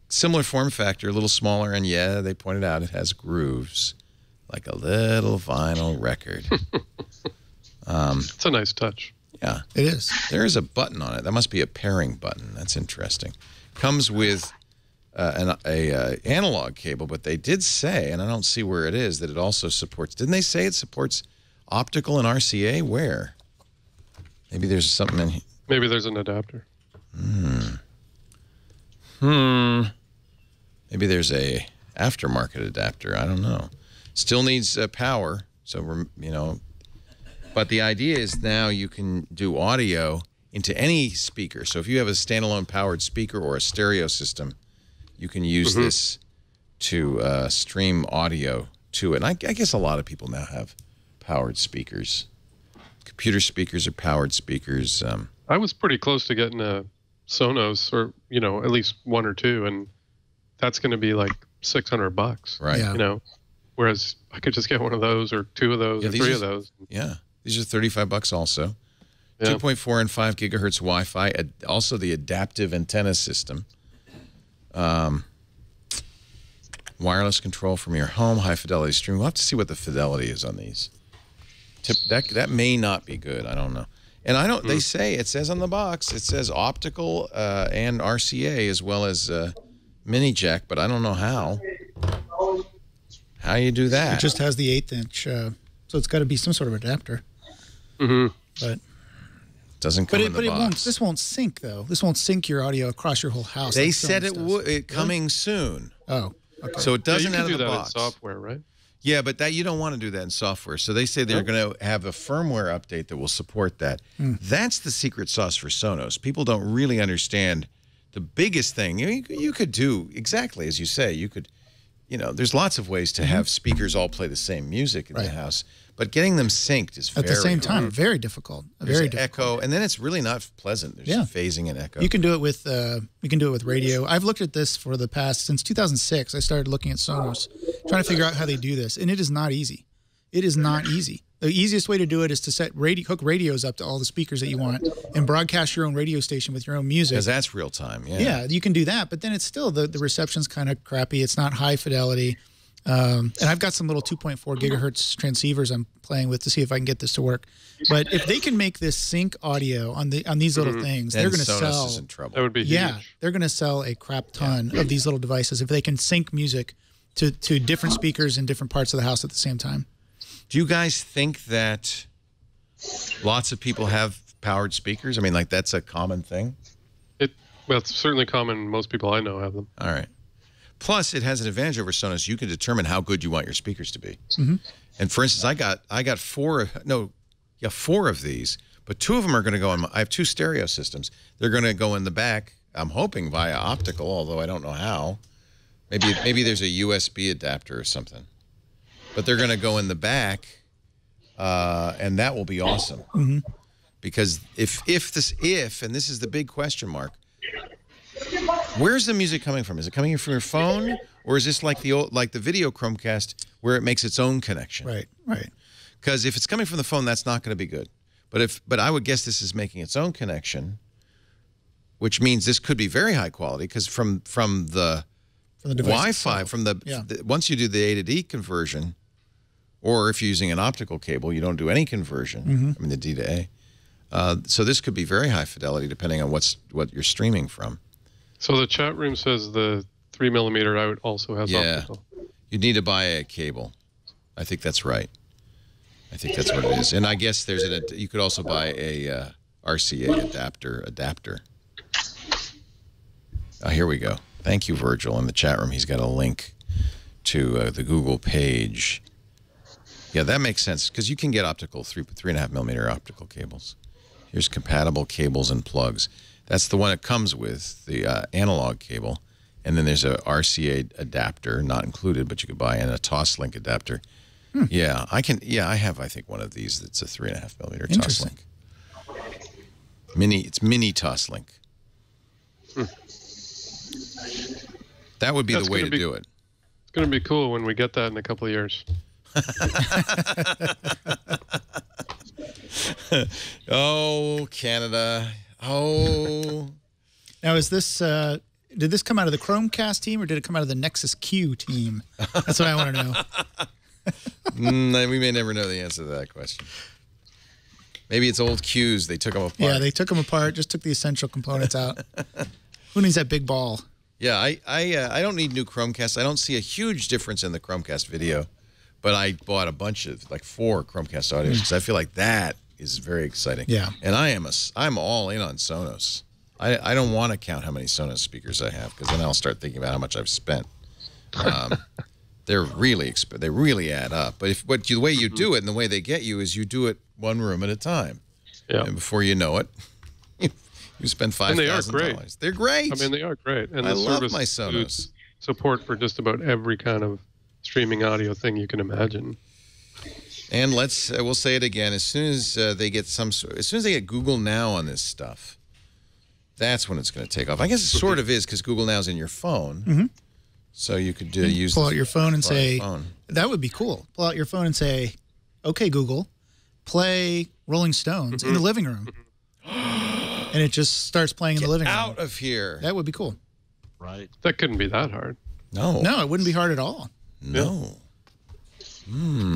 Similar form factor, a little smaller, and yeah, they pointed out it has grooves, like a little vinyl record. It's a nice touch. Yeah. It is. There is a button on it. That must be a pairing button. That's interesting. Comes with an analog cable, but they did say, and I don't see where it is, that it also supports, didn't they say it supports optical and RCA? Where? Maybe there's something in here. Maybe there's an adapter. Maybe there's a aftermarket adapter. I don't know. Still needs power, so but the idea is now you can do audio into any speaker. So if you have a standalone powered speaker or a stereo system, you can use this to stream audio to it. And I guess a lot of people now have powered speakers. Computer speakers are powered speakers. I was pretty close to getting a Sonos, or at least one or two, and that's going to be like $600, right? Yeah. Whereas I could just get one of those, or two of those, or three of those. Yeah, these are $35 also. Yeah. 2.4 and 5 gigahertz Wi-Fi. Also the adaptive antenna system. Wireless control from your home, high fidelity stream. We'll have to see what the fidelity is on these. That may not be good. I don't know. And I don't. They say, it says on the box, it says optical and RCA as well as mini jack, but I don't know how you do that. It just has the 1/8 inch, so it's got to be some sort of adapter. But doesn't come in the box. This won't sync though. This won't sync your audio across your whole house. They said it would. Coming soon. Oh, okay. So it doesn't you can out do of the that box. in software, right? Yeah, but you don't want to do that in software. So they say they're going to have a firmware update that will support that. That's the secret sauce for Sonos. People don't really understand the biggest thing. You could do exactly as you say. You could, there's lots of ways to have speakers all play the same music in the house. But getting them synced is very at the same time very difficult. Very difficult. Echo, and then it's really not pleasant. There's phasing and echo. You can do it with radio. I've looked at this for the past since 2006. I started looking at Sonos, trying to figure out how they do this, and it is not easy. It is not easy. The easiest way to do it is to hook radios up to all the speakers that you want and broadcast your own radio station with your own music. Because that's real time. Yeah. Yeah, you can do that, but then it's still the reception's kind of crappy. It's not high fidelity. And I've got some little 2.4 gigahertz transceivers I'm playing with to see if I can get this to work. But if they can make this sync audio on these little things, they're going to sell. Is in trouble. That would be huge. They're going to sell a crap ton of these little devices if they can sync music to different speakers in different parts of the house at the same time. Do you guys think that lots of people have powered speakers? I mean, like that's a common thing? Well, it's certainly common. Most people I know have them. All right. Plus, it has an advantage over Sonos. You can determine how good you want your speakers to be. Mm-hmm. And for instance, I got four of these, but two of them are going to go in. I have two stereo systems. They're going to go in the back. I'm hoping via optical, although I don't know how. Maybe there's a USB adapter or something. But they're going to go in the back, and that will be awesome. Mm-hmm. Because if and this is the big question mark, where's the music coming from? Is it coming from your phone, or is this like the video Chromecast where it makes its own connection? Right. Because if it's coming from the phone, that's not going to be good. But I would guess this is making its own connection, which means this could be very high quality because from the Wi-Fi, itself. Once you do the A to D conversion, or if you're using an optical cable, you don't do any conversion. Mm-hmm. I mean the D to A. So this could be very high fidelity depending on what you're streaming from. So the chat room says the 3mm out also has optical. You need to buy a cable. I think that's right. I think that's what it is. And I guess you could also buy a RCA adapter. Oh, here we go. Thank you, Virgil. In the chat room, he's got a link to the Google page. Yeah, that makes sense because you can get optical 3.5mm optical cables. Here's compatible cables and plugs. That's the one it comes with, the analog cable. And then there's a RCA adapter, not included, but you could buy, and a Toslink adapter. Yeah, I have, I think, one of these that's a 3.5mm Toslink. It's mini Toslink. That would be the way to do it. It's going to be cool when we get that in a couple of years. Oh, Canada. Oh. Now, is this did this come out of the Chromecast team or did it come out of the Nexus Q team? That's what I want to know. We may never know the answer to that question. Maybe it's old Qs. They took them apart. Yeah, they took them apart, just took the essential components out. Who needs that big ball? Yeah, I don't need new Chromecasts. I don't see a huge difference in the Chromecast video, but I bought a bunch of, like 4 Chromecast audios because I feel like that is very exciting. Yeah. And I'm all in on Sonos. I don't want to count how many Sonos speakers I have because then I'll start thinking about how much I've spent. They're really they really add up. But the way you do it and the way they get you is you do it one room at a time. Yeah. And before you know it, you spend $5,000. And they are great. They're great. I mean, they are great. And I the love service my Sonos. Support for just about every kind of streaming audio thing you can imagine. And we'll say it again. As soon as they get Google Now on this stuff, that's when it's going to take off. I guess it sort of is because Google Now is in your phone. Mm-hmm. So you could pull out your phone and say, that would be cool. Pull out your phone and say, okay, Google, play Rolling Stones in the living room. And it just starts playing in the living room. Get out of here. That would be cool. Right. That couldn't be that hard. No, it wouldn't be hard at all. No.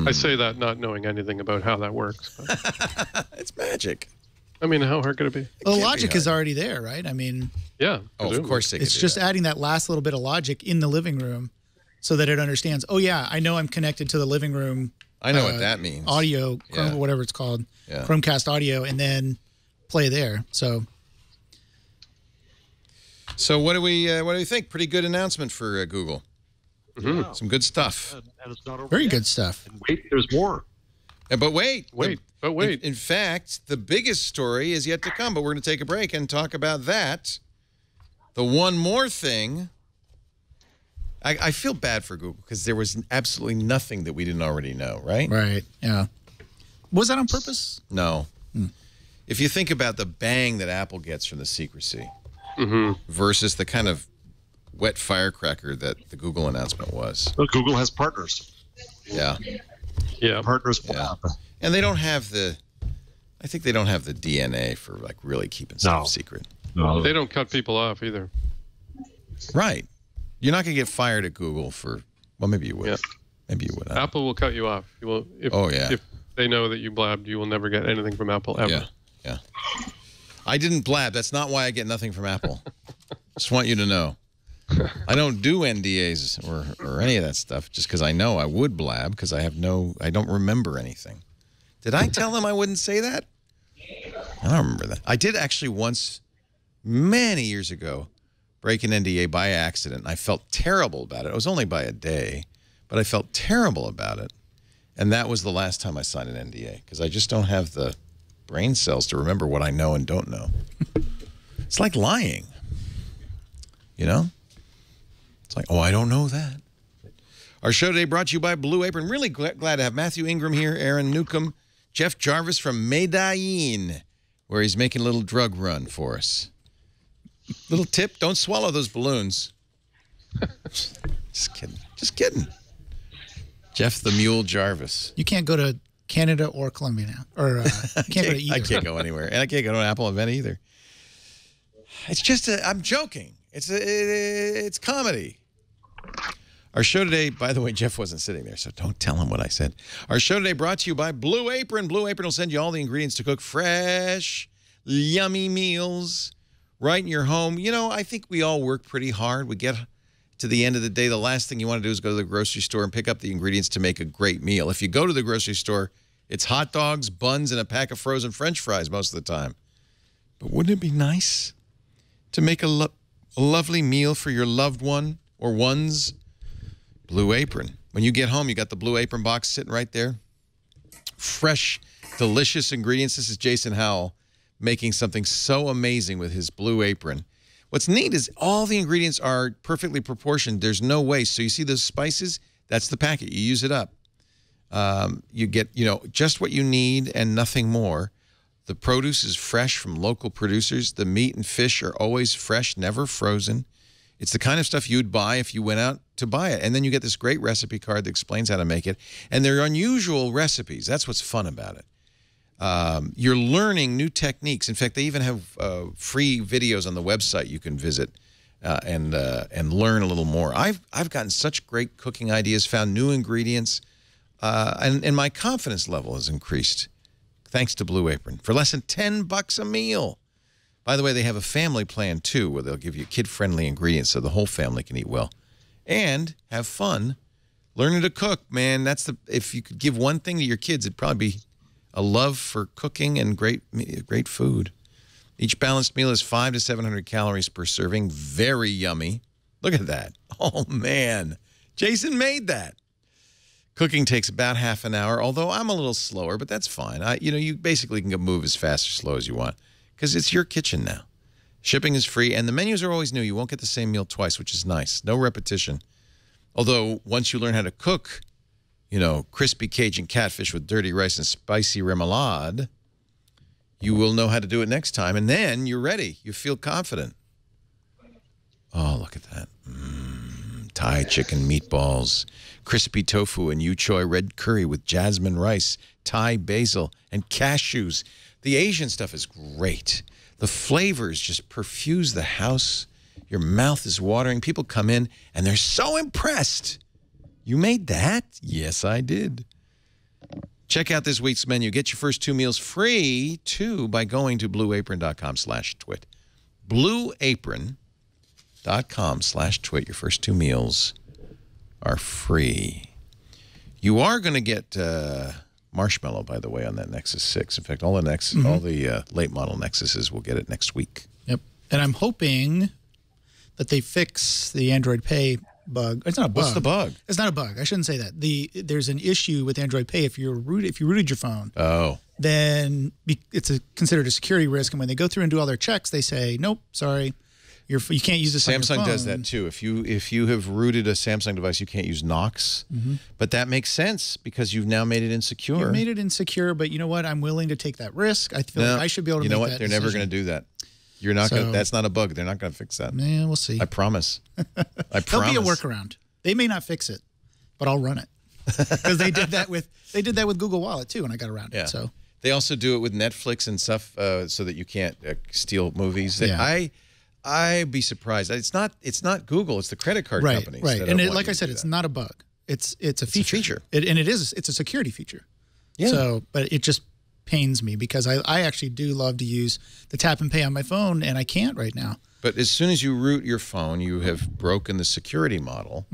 I say that not knowing anything about how that works. It's magic. I mean, how hard could it be? Well, logic is already there, right? I mean, yeah. Oh, of course they could. It's just adding that last little bit of logic in the living room so that it understands, oh, yeah, I know I'm connected to the living room. I know what that means. Audio, whatever it's called, Chromecast audio, and then play there. So what do we think? Pretty good announcement for Google. Mm-hmm. Some good stuff. And it's not over very yet. good stuff. And wait, there's more. But wait. In fact, the biggest story is yet to come, but we're going to take a break and talk about that. The one more thing. I feel bad for Google because there was absolutely nothing that we didn't already know, right? Right, yeah. Was that on purpose? No. If you think about the bang that Apple gets from the secrecy versus the kind of wet firecracker that the Google announcement was. Well, Google has partners. Yeah. Yeah. Partners. Yeah. And they don't have the. I think they don't have the DNA for like really keeping stuff secret. No. They don't cut people off either. Right. You're not going to get fired at Google for. Well, maybe you would. Yeah. Maybe you would. Apple will cut you off. You will. If they know that you blabbed, you will never get anything from Apple ever. Yeah. I didn't blab. That's not why I get nothing from Apple. Just want you to know. I don't do NDAs or any of that stuff just because I know I would blab because I don't remember anything. Did I tell them I wouldn't say that? I don't remember that. I did actually once, many years ago, break an NDA by accident. I felt terrible about it. It was only by a day, but I felt terrible about it. And that was the last time I signed an NDA because I just don't have the brain cells to remember what I know and don't know. It's like lying. You know? It's like, oh, I don't know that. Our show today brought to you by Blue Apron. Really glad to have Matthew Ingram here, Aaron Newcomb, Jeff Jarvis from Medellin, where he's making a little drug run for us. Little tip, don't swallow those balloons. Just kidding. Just kidding. Jeff the Mule Jarvis. You can't go to Canada or Colombia now. Or you can't go to either. I can't go anywhere. And I can't go to an Apple event either. It's just I'm joking. It's comedy. Our show today, by the way, Jeff wasn't sitting there, so don't tell him what I said. Our show today brought to you by Blue Apron. Blue Apron will send you all the ingredients to cook fresh, yummy meals right in your home. You know, I think we all work pretty hard. We get to the end of the day, the last thing you want to do is go to the grocery store and pick up the ingredients to make a great meal. If you go to the grocery store, it's hot dogs, buns, and a pack of frozen French fries most of the time. But wouldn't it be nice to make a lovely meal for your loved one or ones? Blue Apron. When you get home, you got the Blue Apron box sitting right there. Fresh, delicious ingredients. This is Jason Howell making something so amazing with his Blue Apron. What's neat is all the ingredients are perfectly proportioned. There's no waste. So you see those spices? That's the packet. You use it up. You get, just what you need and nothing more. The produce is fresh from local producers. The meat and fish are always fresh, never frozen. It's the kind of stuff you'd buy if you went out to buy it. And then you get this great recipe card that explains how to make it. And they're unusual recipes. That's what's fun about it. You're learning new techniques. In fact, they even have free videos on the website you can visit and learn a little more. I've gotten such great cooking ideas, found new ingredients, and my confidence level has increased thanks to Blue Apron for less than $10 a meal. By the way, they have a family plan, too, where they'll give you kid-friendly ingredients so the whole family can eat well and have fun learning to cook, man. If you could give one thing to your kids, it'd probably be a love for cooking and great food. Each balanced meal is 500 to 700 calories per serving. Very yummy. Look at that. Oh, man. Jason made that. Cooking takes about half an hour, although I'm a little slower, but that's fine. You basically can move as fast or slow as you want because it's your kitchen now. Shipping is free, and the menus are always new. You won't get the same meal twice, which is nice. No repetition. Although, once you learn how to cook, crispy Cajun catfish with dirty rice and spicy remoulade, you will know how to do it next time, and then you're ready. You feel confident. Oh, look at that. Thai chicken meatballs, crispy tofu and yu choy red curry with jasmine rice, Thai basil, and cashews. The Asian stuff is great. The flavors just perfuse the house. Your mouth is watering. People come in, and they're so impressed. You made that? Yes, I did. Check out this week's menu. Get your first 2 meals free, too, by going to blueapron.com/twit. Blueapron.com/twit. Your first 2 meals are free. You are going to get Marshmallow, by the way, on that Nexus 6. In fact, all the late model Nexuses will get it next week. Yep. And I'm hoping that they fix the Android Pay bug. It's not a bug. What's the bug? It's not a bug. I shouldn't say that. There's an issue with Android Pay if you rooted your phone. Oh. Then it's considered a security risk, and when they go through and do all their checks, they say, "Nope, sorry, you can't use this." Samsung on your phone. does that too. If you have rooted a Samsung device, you can't use Knox. But that makes sense because you've now made it insecure. You've made it insecure, but you know what? I'm willing to take that risk. I feel like I should be able to. You know make what? that They're never going to do that. You're not going. That's not a bug. They're not going to fix that. Yeah, we'll see. I promise. I promise. There'll be a workaround. They may not fix it, but I'll run it. because they did that with Google Wallet too, and I got around it. So they also do it with Netflix and stuff, so that you can't steal movies. I'd be surprised. It's not Google. It's the credit card companies. Right. And like I said, it's not a bug. It's a feature. It's a security feature. Yeah. So, but it just pains me because I actually do love to use the tap and pay on my phone, and I can't right now. But as soon as you root your phone, you have broken the security model,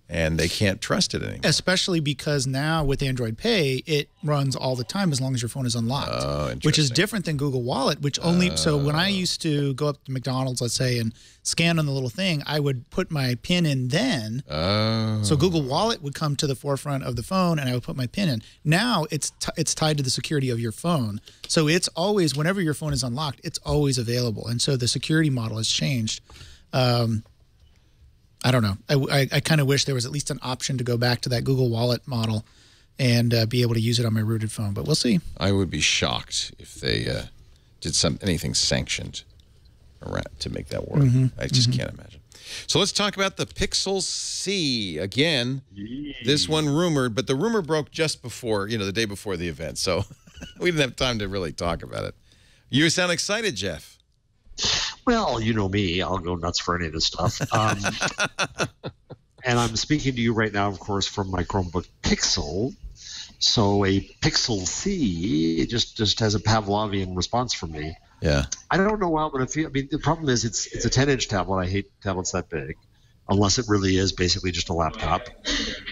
and they can't trust it anymore. Especially because now with Android Pay, it runs all the time as long as your phone is unlocked, which is different than Google Wallet, which only so when I used to go up to McDonald's, let's say, and scan on the little thing, I would put my PIN in then. So Google Wallet would come to the forefront of the phone, and I would put my PIN in. Now it's tied to the security of your phone, so it's always, whenever your phone is unlocked, it's always available, and so the security model has changed. I don't know. I kind of wish there was at least an option to go back to that Google Wallet model and be able to use it on my rooted phone, but we'll see. I would be shocked if they did anything sanctioned around to make that work. I just can't imagine. So let's talk about the Pixel C again. This one rumored, but the rumor broke just before, the day before the event, so we didn't have time to really talk about it. You sound excited, Jeff. Well, you know me. I'll go nuts for any of this stuff. And I'm speaking to you right now, of course, from my Chromebook Pixel. So a Pixel C, it just has a Pavlovian response from me. Yeah. I don't know how I'm going to feel. I mean, the problem is it's a 10-inch tablet. I hate tablets that big, unless it really is basically just a laptop.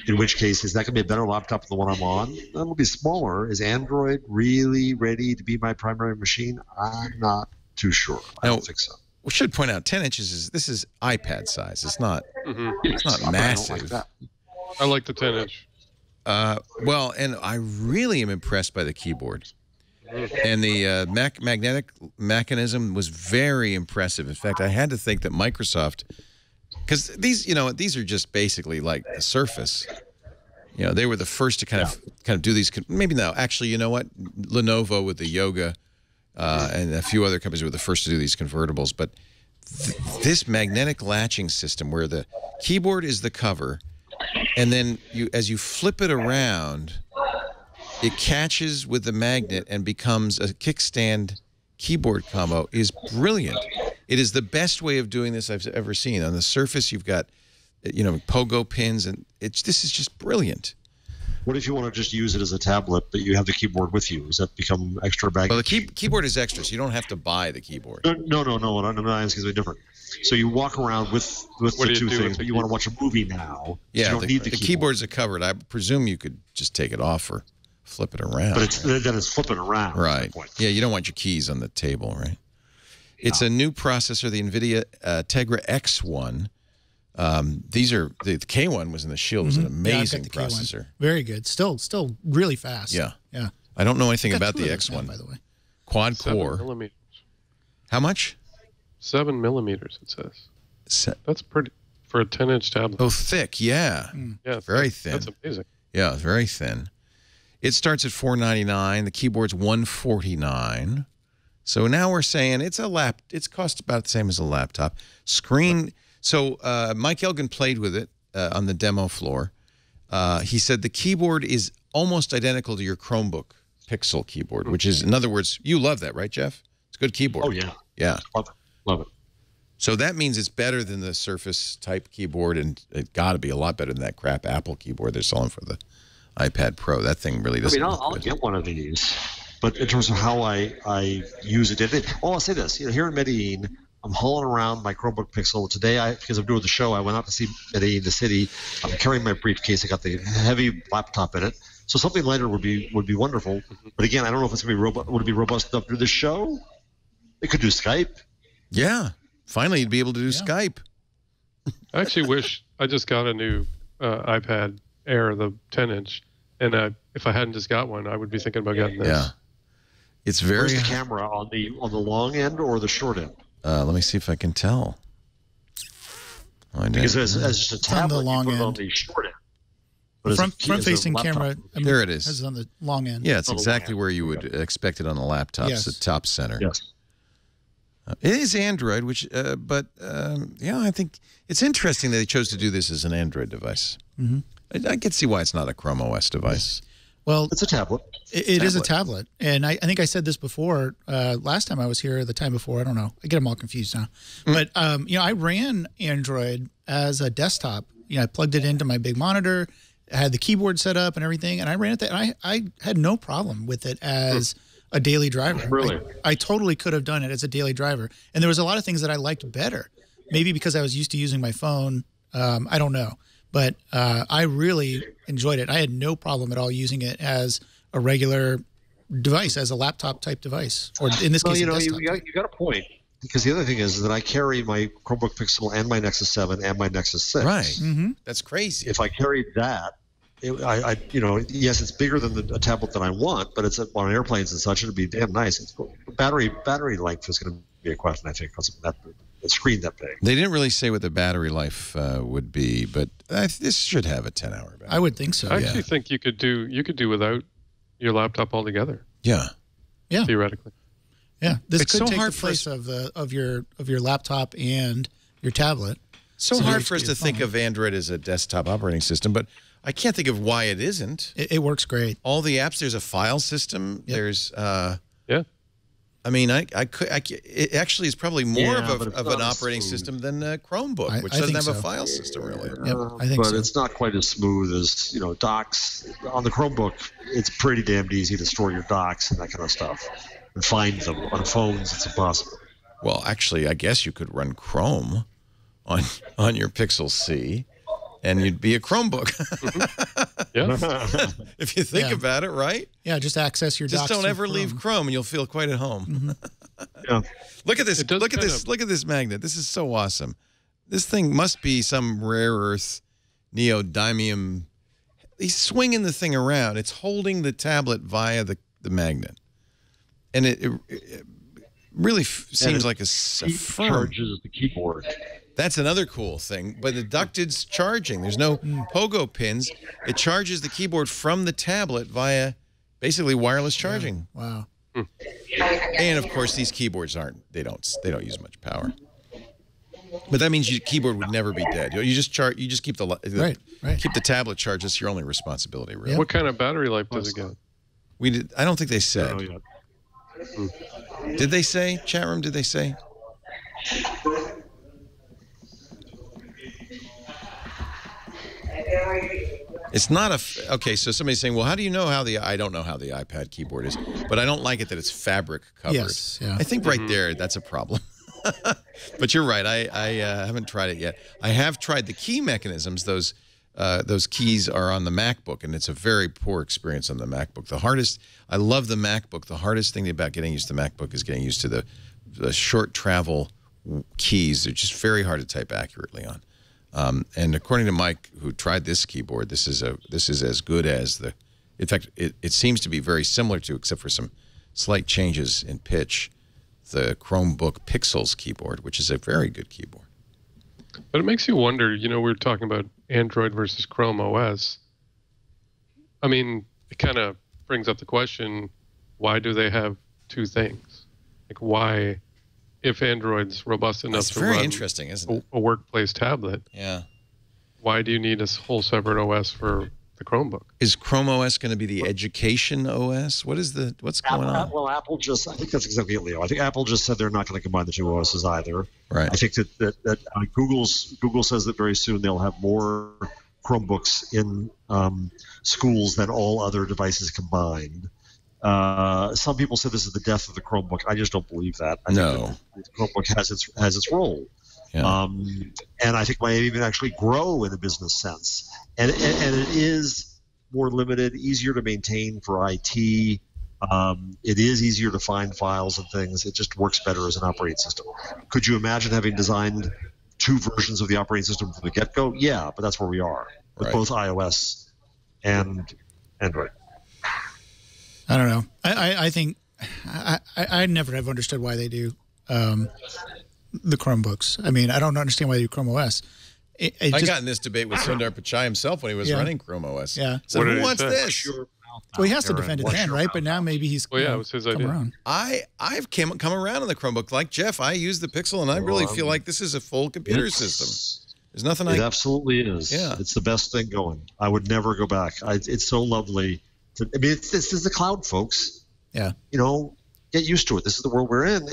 In which case, is that going to be a better laptop than the one I'm on? That'll be smaller. Is Android really ready to be my primary machine? I'm not too sure. I don't think so. We should point out 10 inches this is iPad size. It's not it's not massive. I like the 10-inch. Well, and I really am impressed by the keyboard. And the magnetic mechanism was very impressive. In fact, I had to think that Microsoft, because these are just basically like the Surface. They were the first to kind of do these. Maybe no, actually, you know what? Lenovo with the Yoga. And a few other companies were the first to do these convertibles. But this magnetic latching system where the keyboard is the cover, and then as you flip it around, it catches with the magnet and becomes a kickstand keyboard combo is brilliant. It is the best way of doing this I've ever seen. On the Surface, you've got, pogo pins, and this is just brilliant. What if you want to just use it as a tablet, but you have the keyboard with you? Does that become extra baggage? Well, the keyboard is extra, so you don't have to buy the keyboard. No. I'm not asking something different. So you walk around with the two things, but you want to watch a movie now. Yeah, so you don't need the keyboards are covered. I presume you could just take it off or flip it around. But then it's flipping around. Right. Yeah, you don't want your keys on the table, right? It's a new processor, the NVIDIA Tegra X1. These are the K1 was in the Shield. It was an amazing processor. K1. Very good. Still really fast. Yeah. Yeah. I don't know anything about the X1. By the way. Quad 7 core. millimeters. How much? 7 millimeters, it says. That's pretty for a 10-inch tablet. Oh, thick. Yeah. Yeah. Very thin. That's amazing. Yeah, very thin. It starts at $499. The keyboard's $149. So now we're saying it's cost about the same as a laptop. Screen. So Mike Elgin played with it on the demo floor. He said the keyboard is almost identical to your Chromebook Pixel keyboard, which is, in other words, you love that, right, Jeff? It's a good keyboard. Oh, yeah. Yeah. Love it. So that means it's better than the Surface type keyboard, and it got to be a lot better than that crap Apple keyboard they're selling for the iPad Pro. That thing really doesn't. I'll get one of these, but in terms of how I use it, I'll say this: here in Medellin, I'm hauling around my Chromebook Pixel today. Because I'm doing the show, I went out to see Medellin, the city. I'm carrying my briefcase. I got the heavy laptop in it, so something lighter would be wonderful. But again, I don't know if it's going to be robust. Would it be robust enough to do the show? It could do Skype. Yeah. Finally, you'd be able to do Skype. I actually wish I just got a new iPad Air, the 10-inch, and if I hadn't just got one, I would be thinking about getting this. Yeah, it's very. Where's the camera on the long end or the short end? Let me see if I can tell. Because as just a tablet, on the long you put it on end. the short end. But Front-facing camera. There it is. Is on the long end. Yeah, it's exactly where you would expect it on a laptop. It's the top center. Yes. It is Android, I think it's interesting that they chose to do this as an Android device. I can see why it's not a Chrome OS device. Well, it's a tablet. It is a tablet. And I think I said this before, last time I was here, the time before, I don't know. I get them all confused now. But, I ran Android as a desktop. I plugged it into my big monitor, I had the keyboard set up and everything, and I ran it there. And I had no problem with it as a daily driver. Really? I totally could have done it as a daily driver. And there was a lot of things that I liked better. Maybe because I was used to using my phone. I don't know. But I really enjoyed it. I had no problem at all using it as a regular device, as a laptop type device, or in this case, a desktop. You got a point. Because the other thing is that I carry my Chromebook Pixel and my Nexus 7 and my Nexus 6. Right. That's crazy. If I carried that, yes, it's bigger than a tablet that I want, but it's on airplanes and such. It'd be damn nice. Battery length is going to be a question, I think, because of the screen that big. They didn't really say what the battery life would be, but this should have a 10-hour battery. I would think so. I actually think you could do without your laptop altogether. Yeah. Theoretically. Yeah, this it's could so take hard the place of your laptop and your tablet. So hard for us to think of Android as a desktop operating system, but I can't think of why it isn't. It works great. All the apps. There's a file system. Yep. There's I mean, it actually is probably more of an operating system than Chromebook, which doesn't have a file system really. Yep, I think so. But it's not quite as smooth as docs on the Chromebook. It's pretty damned easy to store your docs and that kind of stuff. And find them. On phones, it's impossible. Well, actually, I guess you could run Chrome on your Pixel C, and you'd be a Chromebook. If you think about it, right? Yeah, just access your docs. Just don't ever leave Chrome, and you'll feel quite at home. Look at this. Look at this. Look at this magnet. This is so awesome. This thing must be some rare earth neodymium. He's swinging the thing around. It's holding the tablet via the magnet. And it really seems like a firm. Charges the keyboard. That's another cool thing. But the ducted's charging. There's no pogo pins. It charges the keyboard from the tablet via basically wireless charging. Wow. And of course, these keyboards they don't use much power. But that means your keyboard would never be dead. You just keep keep the tablet charged. It's your only responsibility, really. What kind of battery life does it get? I don't think they said. Did they say? Chat room, did they say? It's not okay, so somebody's saying, well, how do you know I don't know how the iPad keyboard is, but I don't like it that it's fabric covered. Yes, yeah. I think right there, that's a problem. But you're right, I haven't tried it yet. I have tried the key mechanisms. Those keys are on the MacBook, and it's a very poor experience on the MacBook. I love the MacBook. The hardest thing about getting used to the MacBook is getting used to the short travel keys. They're just very hard to type accurately on. And according to Mike, who tried this keyboard, this is as good as the. In fact, it seems to be very similar to, except for some slight changes in pitch, the Chromebook Pixels keyboard, which is a very good keyboard. But it makes you wonder. We were talking about Android versus Chrome OS. I mean, it kind of brings up the question: why do they have two things? Like, why? If Android's robust enough to run interesting, isn't it? A workplace tablet, why do you need a whole separate OS for the Chromebook? Is Chrome OS going to be the education OS? What's going on? Well, I think that's exactly it, Leo. I think Apple just said they're not going to combine the two OSs either. Right. I think that Google says that very soon they'll have more Chromebooks in schools than all other devices combined. Some people say this is the death of the Chromebook. I just don't believe that. I think the Chromebook has its role. Yeah. And I think might even actually grow in a business sense. And it is more limited, easier to maintain for IT. It is easier to find files and things. It just works better as an operating system. Could you imagine having designed two versions of the operating system from the get-go? Yeah, but that's where we are with both iOS and Android. I don't know. I think I never have understood why they do the Chromebooks. I mean, I don't understand why they do Chrome OS. I got in this debate with Sundar Pichai himself when he was running Chrome OS. Yeah. So who wants this? Well, he has to defend it then, right? But now maybe he's it was his idea. around. I've come around on the Chromebook. Like Jeff, I use the Pixel, and I really feel like this is a full computer system. There's nothing It absolutely is. Yeah. It's the best thing going. I would never go back. It's so lovely. This is the cloud, folks. Yeah. Get used to it. This is the world we're in,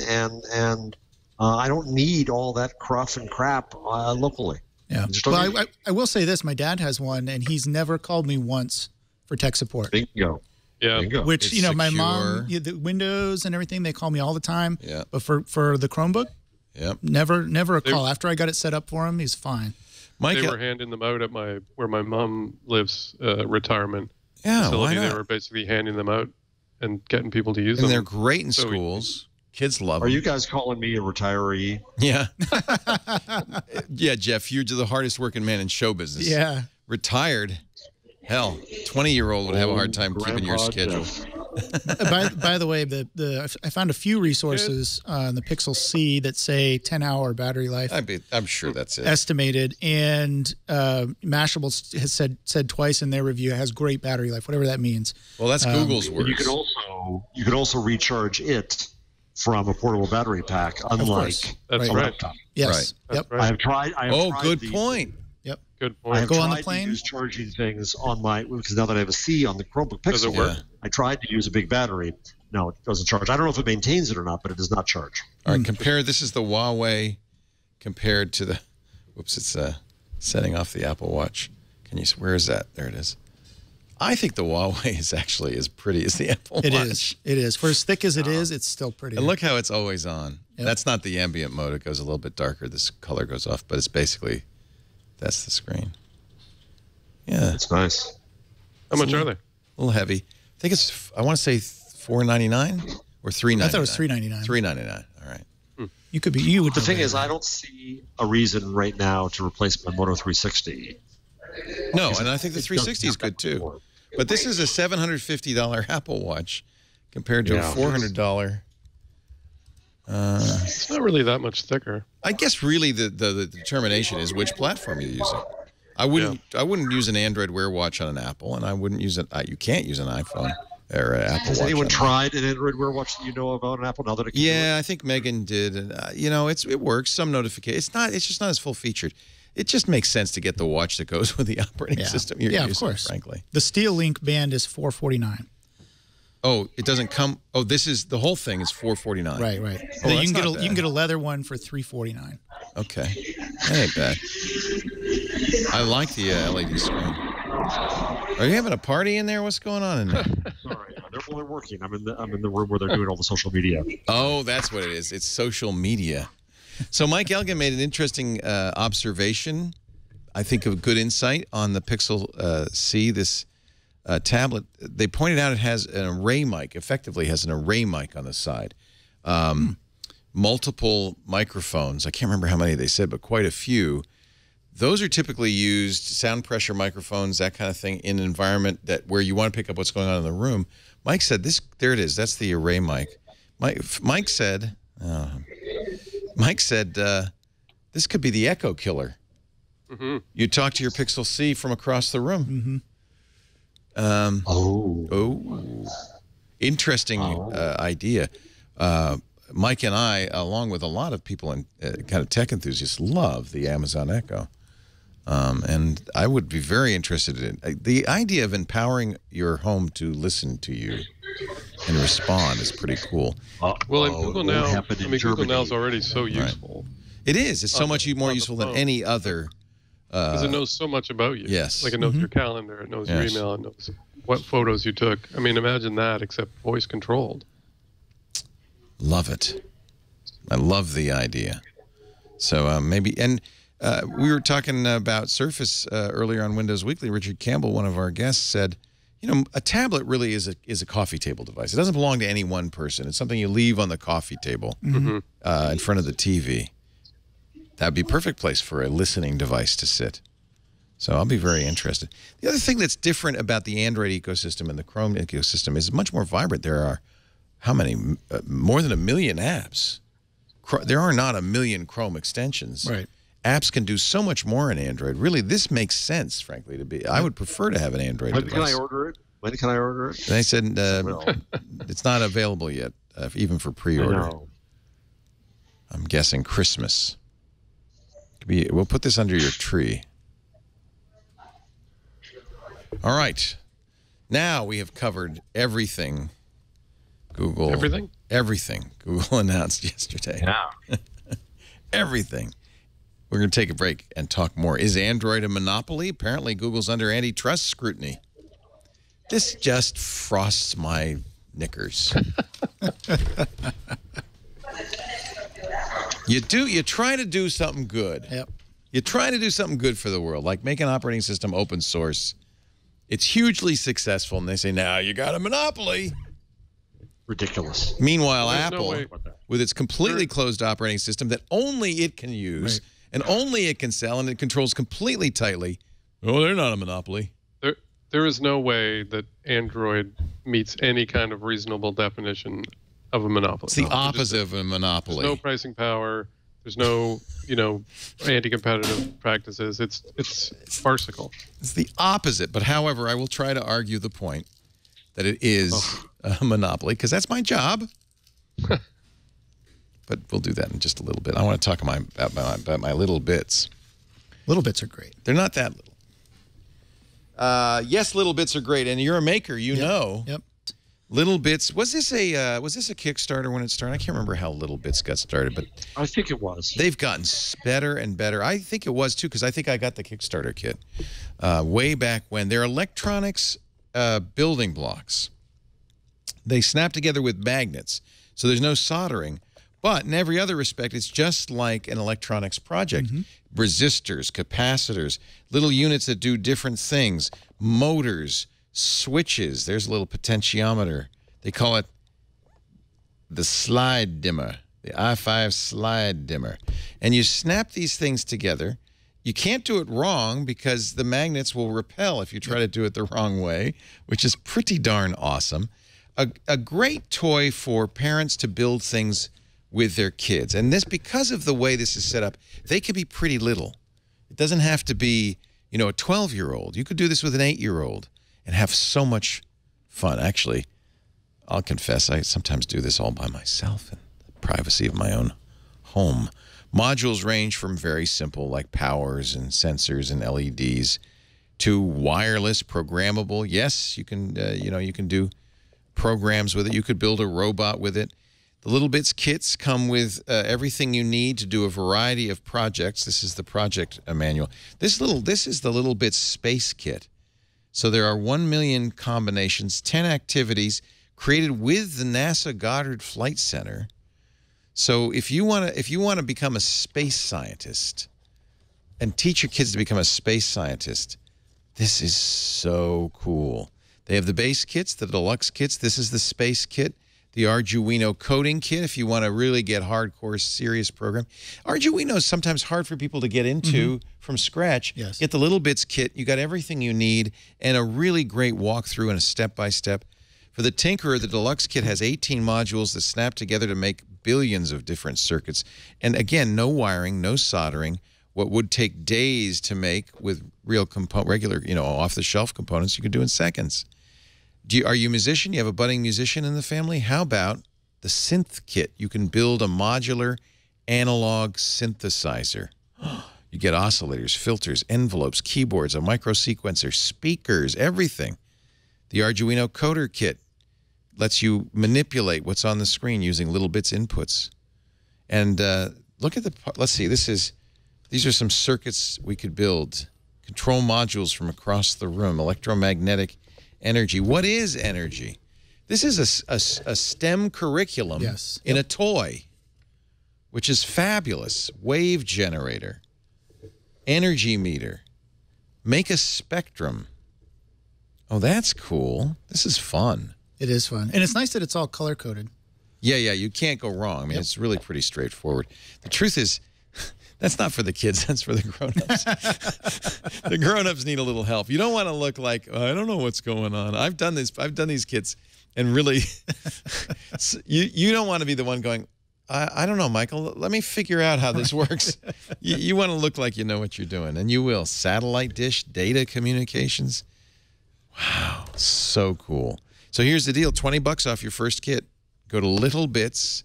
and I don't need all that cruff and crap locally. Yeah. Well, I will say this: my dad has one, and he's never called me once for tech support. Bingo. Yeah. Bingo. Which It's my secure. mom, the Windows and everything, they call me all the time. Yeah. But for the Chromebook, Yep. never a call. After I got it set up for him, he's fine. Mike, They were handing them out at where my mom lives, retirement facility. why not? They were basically handing them out and getting people to use And them. they're great in So schools. Kids love Are them. you guys calling me a retiree? Yeah. Yeah, Jeff, you're the hardest working man in show business. Yeah. Retired. Hell, 20-year-old would have a hard time keeping your Grandpa schedule. Jeff. By the way, I found a few resources on the Pixel C that say 10-hour battery life I'm sure that's it. estimated, and Mashable has said twice in their review it has great battery life, whatever that means. Well, that's Google's And words. you can also recharge it from a portable battery pack, unlike That's a right. laptop. Yes. That's Yep. right. I have tried. Good these. point. Good I have point. Go on the tried plane? to use charging things on because now that I have a C on the Chromebook Does it Pixel, work? I tried to use a big battery. No, it doesn't charge. I don't know if it maintains it or not, but it does not charge. All right, compare. This is the Huawei compared to the. Whoops, it's setting off the Apple Watch. Can you? Where is that? There it is. I think the Huawei is actually as pretty as the Apple Watch. It is. It is. For as thick as it is, it's still pretty. And look how it's always on. Yep. That's not the ambient mode. It goes a little bit darker. This color goes off, but it's basically that's the screen. Yeah, It's nice. How much are they? a little heavy. I think it's. I want to say $499 or $399. I thought it was $399. $399. All right. You would. The know thing better. is, I don't see a reason right now to replace my Moto 360. No, and I think the 360 is good too. But this is a $750 Apple Watch compared to a $400. It's not really that much thicker. I guess really the determination is which platform you're using. I wouldn't use an Android Wear watch on an Apple, and I wouldn't use you can't use an iPhone or an Apple Watch. Has anyone on tried an Android Wear watch that you know about an Apple now that it can do Yeah, I think Megan did, and it works. Some notification. It's just not as full featured. It just makes sense to get the watch that goes with the operating system you're using. of course. Frankly, the Steel Link band is $449. oh, it doesn't come. Oh, this is the whole thing is $449. Right. Oh, Then that's you not can bad. get a leather one for $349. Okay, that ain't bad. I like the LED screen. Are you having a party in there? What's going on in there? Sorry, they're working. I'm in the room where they're doing all the social media. Oh, that's what it is. It's social media. So Mike Elgin made an interesting observation, I think of good insight on the Pixel C, this tablet. They pointed out it has an array mic, effectively has an array mic on the side. Multiple microphones. I can't remember how many they said, but quite a few. Those are typically used, sound pressure microphones, that kind of thing, in an environment where you want to pick up what's going on in the room. Mike said, there it is. That's the array mic. Mike said, this could be the echo killer. Mm-hmm. You talk to your Pixel C from across the room. Interesting idea. Mike and I, along with a lot of people and kind of tech enthusiasts, love the Amazon Echo. And I would be very interested in the idea of empowering your home to listen to you and respond is pretty cool. Well, in Google Now, Google Germany. Now is already so useful. It is. It's so much more useful than any other. Because it knows so much about you. Yes. Like it knows your calendar, it knows your email, it knows what photos you took. I mean, imagine that, except voice controlled. Love it. I love the idea. So maybe, and we were talking about Surface earlier on Windows Weekly. Richard Campbell, one of our guests, said, a tablet really is a coffee table device. It doesn't belong to any one person. It's something you leave on the coffee table in front of the TV. That'd be a perfect place for a listening device to sit. So I'll be very interested. The other thing that's different about the Android ecosystem and the Chrome ecosystem is much more vibrant. There are, how many? More than 1 million apps. There are not 1 million Chrome extensions. Right. Apps can do so much more in Android. Really, this makes sense, frankly, to be. I would prefer to have an Android When device. can I order it? When can I order it? They said it's not available yet, even for pre-order. I'm guessing Christmas. We'll put this under your tree. All right. Now we have covered everything. Google. Everything? Everything. Google announced yesterday. Yeah. Everything. We're going to take a break and talk more. Is Android a monopoly? Apparently, Google's under antitrust scrutiny. This just frosts my knickers. You try to do something good. Yep. You try to do something good for the world, like make an operating system open source. It's hugely successful, and they say, now you got a monopoly. Ridiculous. Meanwhile, There's Apple, with its completely closed operating system that only it can use and only it can sell, and it controls completely tightly, they're not a monopoly. There is no way that Android meets any kind of reasonable definition of a monopoly. It's the opposite of a monopoly. There's no pricing power. There's no, anti-competitive practices. It's farcical. It's the opposite. But however, I will try to argue the point that it is a monopoly, because that's my job. But we'll do that in just a little bit. I want to talk about my little bits. Little bits are great. They're not that little. Yes, little bits are great, and you're a maker, you know. Yep. Little Bits, was this a Kickstarter when it started? I can't remember how Little Bits got started, but I think it was. They've gotten better and better. I think it was too, because I think I got the Kickstarter kit way back when. They're electronics building blocks. They snap together with magnets, so there's no soldering. But in every other respect, it's just like an electronics project. Resistors, capacitors, little units that do different things, motors, switches. There's a little potentiometer. They call it the slide dimmer, the i5 slide dimmer. And you snap these things together. You can't do it wrong because the magnets will repel if you try to do it the wrong way, which is pretty darn awesome. A great toy for parents to build things with their kids. And this, because of the way this is set up, they can be pretty little. It doesn't have to be, a 12-year-old. You could do this with an 8-year-old and have so much fun. Actually, I'll confess, I sometimes do this all by myself in the privacy of my own home. Modules range from very simple, like powers and sensors and LEDs, to wireless, programmable. Yes, you can, you can do programs with it. You could build a robot with it. The Little Bits kits come with everything you need to do a variety of projects. This is the project manual. This is the Little Bits space kit. So there are 1 million combinations, 10 activities created with the NASA Goddard Flight Center. So if you want to become a space scientist and teach your kids to become a space scientist, this is so cool. They have the base kits, the deluxe kits. This is the space kit. The Arduino coding kit, if you want to really get hardcore, serious program. Arduino is sometimes hard for people to get into from scratch. Yes. Get the Little Bits kit. You got everything you need and a really great walkthrough and a step-by-step. For the Tinkerer, the deluxe kit has 18 modules that snap together to make billions of different circuits. And again, no wiring, no soldering. What would take days to make with regular, off-the-shelf components, you could do in seconds. Are you a musician? You have a budding musician in the family? How about the Synth Kit? You can build a modular analog synthesizer. You get oscillators, filters, envelopes, keyboards, a microsequencer, speakers, everything. The Arduino Coder Kit lets you manipulate what's on the screen using Little Bits inputs. And look at let's see, these are some circuits we could build. Control modules from across the room, electromagnetic energy. What is energy? This is a STEM curriculum in a toy, which is fabulous. Wave generator, energy meter, make a spectrum. Oh, that's cool. This is fun. It is fun. And it's nice that it's all color-coded. Yeah, you can't go wrong. I mean, it's really pretty straightforward. The truth is, that's not for the kids. That's for the grown-ups. The grown-ups need a little help. You don't want to look like, I don't know what's going on. I've done these kits, and really, you don't want to be the one going, I don't know, Michael. Let me figure out how this works. You want to look like you know what you're doing, and you will. Satellite dish, data communications. Wow, so cool. So here's the deal, $20 off your first kit. Go to littlebits.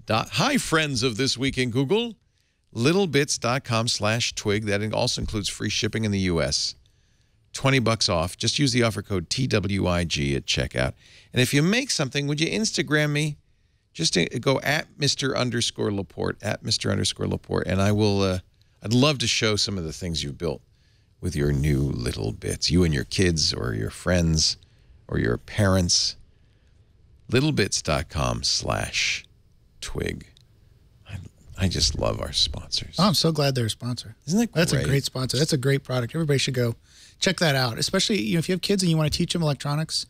Hi, friends of This Week in Google. littlebits.com/twig. That also includes free shipping in the U.S. $20 off. Just use the offer code TWIG at checkout. And if you make something, would you Instagram me? Just go at Mr_Laporte, at Mr_Laporte, and I will. I'd love to show some of the things you've built with your new little bits. You and your kids, or your friends, or your parents. Littlebits.com/twig. I just love our sponsors. Oh, I'm so glad they're a sponsor. Isn't that great? That's a great sponsor. That's a great product. Everybody should go check that out. Especially if you have kids and you want to teach them electronics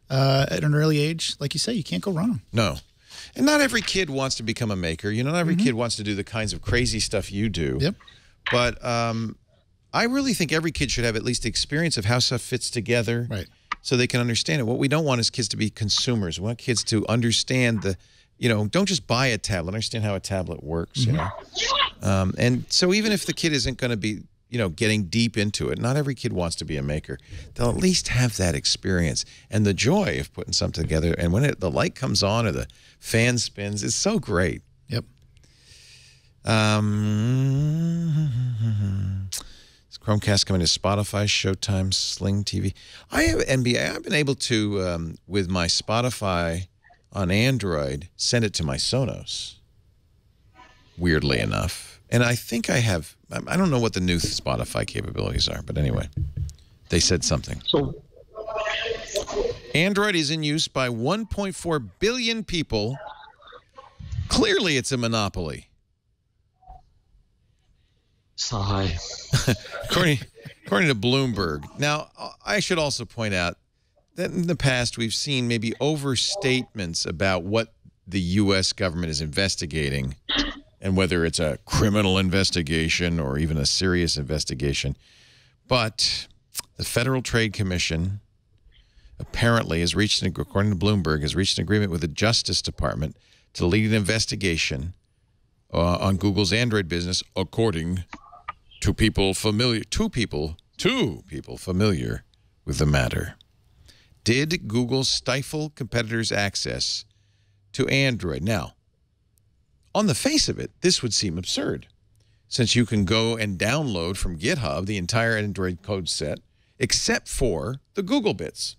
at an early age. Like you say, you can't go wrong. No. And not every kid wants to become a maker. Not every kid wants to do the kinds of crazy stuff you do. Yep. But I really think every kid should have at least the experience of how stuff fits together. Right. So they can understand it. What we don't want is kids to be consumers. We want kids to understand don't just buy a tablet. Understand how a tablet works, and so even if the kid isn't going to be, getting deep into it, not every kid wants to be a maker. They'll at least have that experience and the joy of putting something together. And when the light comes on or the fan spins, it's so great. Yep. Chromecast coming to Spotify, Showtime, Sling TV. I've been able to, with my Spotify on Android, send it to my Sonos, weirdly enough. And I think I don't know what the new Spotify capabilities are, but anyway, they said something. So, Android is in use by 1.4 billion people. Clearly, it's a monopoly. Sigh. According to Bloomberg. Now, I should also point out that in the past we've seen maybe overstatements about what the U.S. government is investigating and whether it's a criminal investigation or even a serious investigation. But the Federal Trade Commission apparently has reached, according to Bloomberg, has reached an agreement with the Justice Department to lead an investigation on Google's Android business, according to two people familiar with the matter. Did Google stifle competitors' access to Android? Now, on the face of it, this would seem absurd, since you can go and download from GitHub the entire Android code set, except for the Google bits,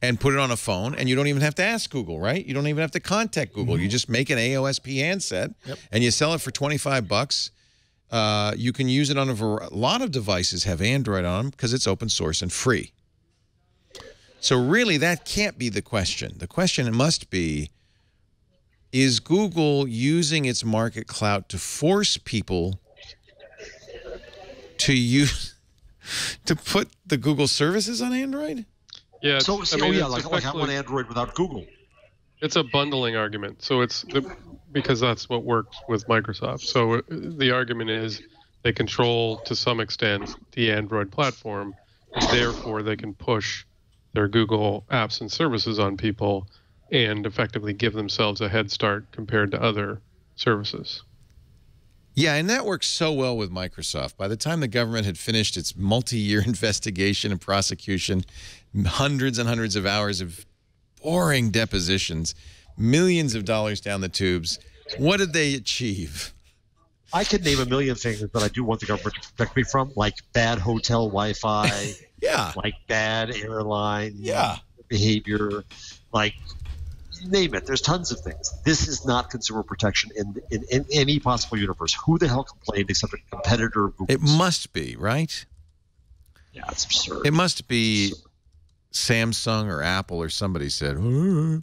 and put it on a phone, and you don't even have to ask Google, right? You don't even have to contact Google. You just make an AOSP handset, and you sell it for $25. You can use it on a lot of devices have Android on them because it's open source and free. So really, that can't be the question. The question must be, is Google using its market clout to force people to put the Google services on Android? Yeah. So, like I want Android without Google. It's a bundling argument. So because that's what works with Microsoft. So the argument is they control to some extent the Android platform, and therefore they can push their Google apps and services on people and effectively give themselves a head start compared to other services. Yeah, and that works so well with Microsoft. By the time the government had finished its multi-year investigation and prosecution, hundreds and hundreds of hours of boring depositions, millions of dollars down the tubes, what did they achieve? I could name a million things that I do want the government to protect me from, like bad hotel Wi-Fi, yeah, like bad airline behavior, like name it. There's tons of things. This is not consumer protection in any possible universe. Who the hell complained except a competitor of Google's? It must be, right? Yeah, it's absurd. It must be Samsung or Apple or somebody said, EU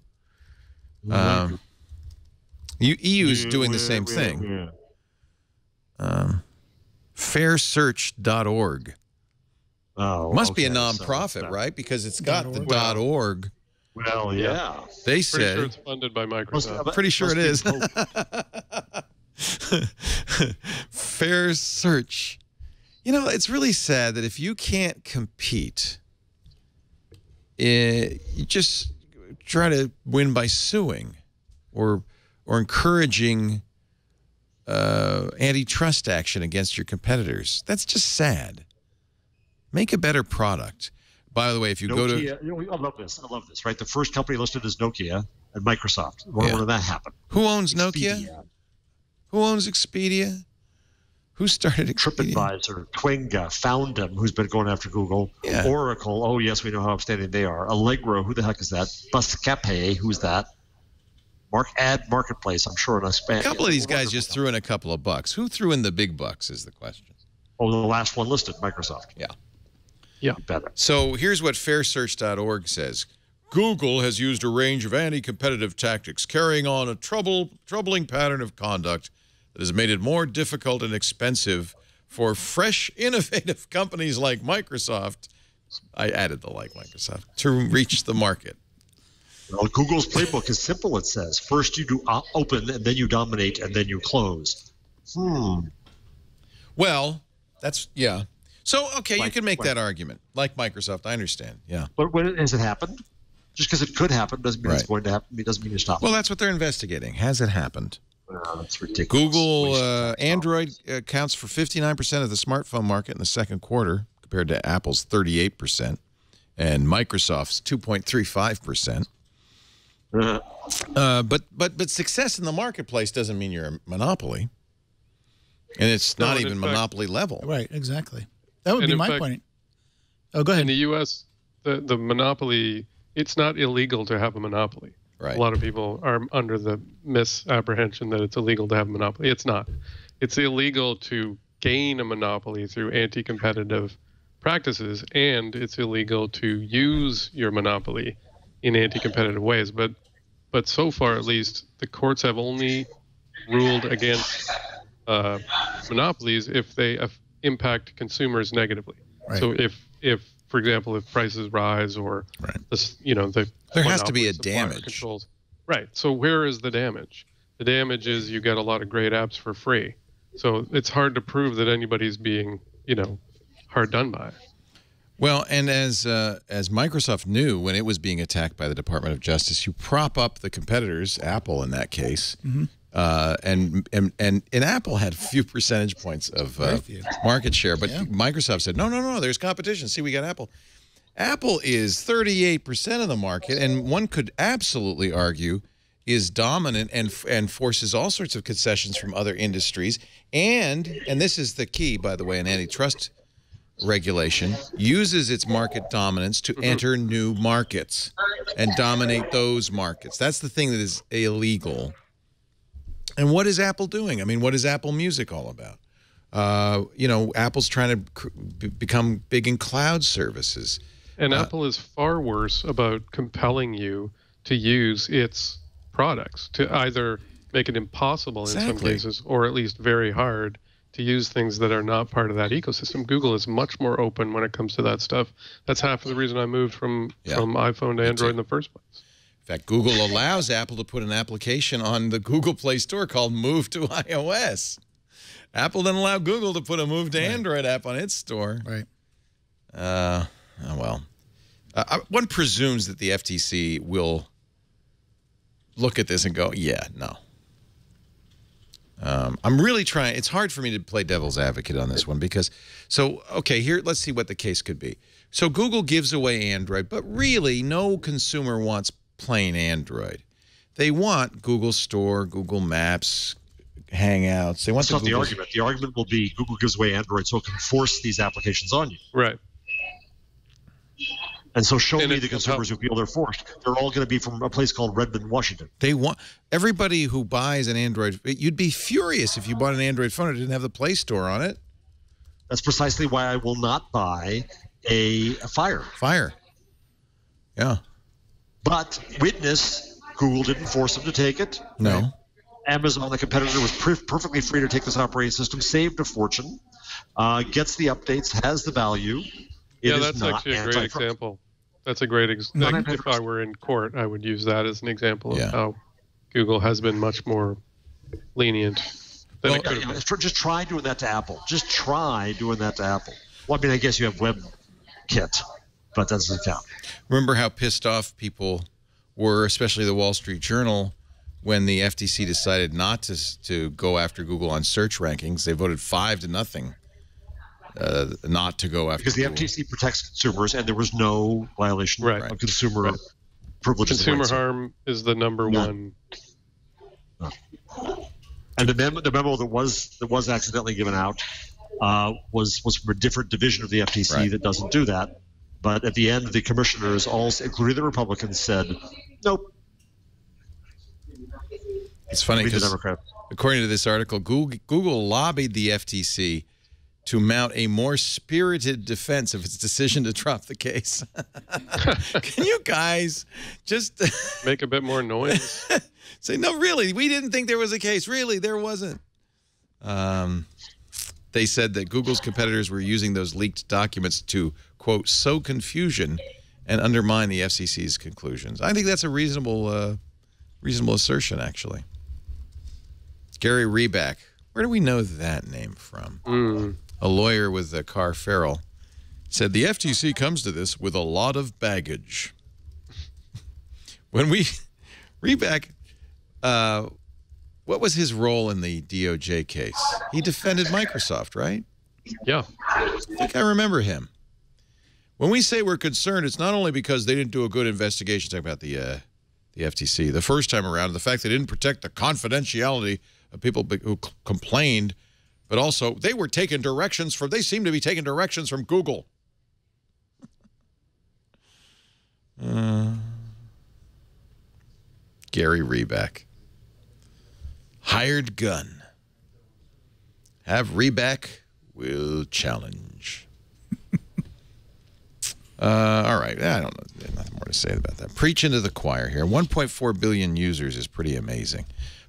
is doing the same thing. Fairsearch.org. Oh, must be a nonprofit, right? Because it's got the .org. Well, yeah. They Pretty said. sure it's funded by Microsoft. Pretty sure it is. Fair Search. You know, it's really sad that if you can't compete, you just try to win by suing or encouraging antitrust action against your competitors. That's just sad. Make a better product. By the way, if you Nokia, go to... I love this, right? The first company listed is Nokia and Microsoft. When did that happen? Who owns Nokia? Who owns Expedia? Who started Expedia? TripAdvisor, Twinga, Foundem, who's been going after Google, Oracle, oh yes, we know how upstanding they are. Allegro, who the heck is that? Buscape, who's that? Ad Marketplace, I'm sure in a span. A couple of these guys just threw in a couple of bucks. Who threw in the big bucks is the question. Oh, the last one listed, Microsoft. Yeah. Yeah. Better. So here's what fairsearch.org says. Google has used a range of anti-competitive tactics, carrying on a troubling pattern of conduct that has made it more difficult and expensive for fresh, innovative companies like Microsoft, I added the like Microsoft, to reach the market. Well, Google's playbook is simple, it says. First you do open, and then you dominate, and then you close. Well, that's, yeah. So, okay, you can make that argument. Like Microsoft, I understand, yeah. But when has it happened? Just because it could happen doesn't mean it's going to happen. It doesn't mean you stop. Well, that's what they're investigating. Has it happened? That's ridiculous. Google Android accounts for 59% of the smartphone market in the second quarter, compared to Apple's 38%, and Microsoft's 2.35%. But success in the marketplace doesn't mean you're a monopoly, and it's not even monopoly level. Right, exactly. That would be my point. Oh, go ahead. In the U.S., the monopoly, it's not illegal to have a monopoly. Right. A lot of people are under the misapprehension that it's illegal to have a monopoly. It's not. It's illegal to gain a monopoly through anti-competitive practices, and it's illegal to use your monopoly in anti-competitive ways. But so far, at least, the courts have only ruled against monopolies if they impact consumers negatively. Right. So if, for example, if prices rise or there has to be a damage. Controls. Right. So where is the damage? The damage is you get a lot of great apps for free. So it's hard to prove that anybody's being, hard done by. Well, and as Microsoft knew when it was being attacked by the Department of Justice, you prop up the competitors, Apple in that case, and Apple had a few percentage points of market share, but Microsoft said, no, there's competition. See, we got Apple. Apple is 38% of the market, and one could absolutely argue is dominant and forces all sorts of concessions from other industries. And this is the key, by the way, in antitrust regulation, uses its market dominance to enter new markets and dominate those markets. That's the thing that is illegal. And what is Apple doing? I mean, what is Apple Music all about? Apple's trying to become big in cloud services. And Apple is far worse about compelling you to use its products, to either make it impossible in some cases or at least very hard to use things that are not part of that ecosystem. Google is much more open when it comes to that stuff. That's half of the reason I moved from iPhone to Android in the first place. In fact, Google allows Apple to put an application on the Google Play Store called Move to iOS. Apple doesn't allow Google to put a Move to Android app on its store. Right. One presumes that the FTC will look at this and go, yeah, no. I'm really trying. It's hard for me to play devil's advocate on this one because, here, let's see what the case could be. So Google gives away Android, but really no consumer wants plain Android. They want Google Store, Google Maps, Hangouts. They want That's not the argument. The argument will be Google gives away Android so it can force these applications on you. Right. And so show me the consumers who feel they're forced. They're all going to be from a place called Redmond, Washington. They want everybody who buys an Android. You'd be furious if you bought an Android phone and it didn't have the Play Store on it. That's precisely why I will not buy a Fire. Fire. Yeah. But witness, Google didn't force them to take it. No. Right? Amazon, the competitor, was perfectly free to take this operating system, saved a fortune, gets the updates, has the value. That's actually a great example. That's a great example. If I were in court, I would use that as an example of how Google has been much more lenient than it could have been. Just try doing that to Apple. Just try doing that to Apple. Well, I mean, I guess you have WebKit, but that doesn't count. Remember how pissed off people were, especially the Wall Street Journal, when the FTC decided not to go after Google on search rankings. They voted 5-0. Not to go after because the FTC protects consumers, and there was no violation of consumer privileges. Consumer harm is the number one. And the memo that was accidentally given out was from a different division of the FTC that doesn't do that. But at the end, the commissioners, all, including the Republicans, said, nope. It's funny because, according to this article, Google lobbied the FTC to mount a more spirited defense of its decision to drop the case. Can you guys just make a bit more noise? Say, no, really, we didn't think there was a case. Really, there wasn't. They said that Google's competitors were using those leaked documents to, quote, sow confusion and undermine the FCC's conclusions. I think that's a reasonable assertion, actually. Gary Reback. Where do we know that name from? A lawyer with Carr Farrell said the FTC comes to this with a lot of baggage. When Reback, what was his role in the DOJ case? He defended Microsoft, right? Yeah. I think I remember him. When we say we're concerned, it's not only because they didn't do a good investigation, talking about the FTC the first time around, the fact they didn't protect the confidentiality of people who complained, but also they were taking directions from, they seem to be taking directions from Google. Gary Reback. Hired gun. Have Reback will challenge. All right. I don't know. There's nothing more to say about that. Preach into the choir here. 1.4 billion users is pretty amazing.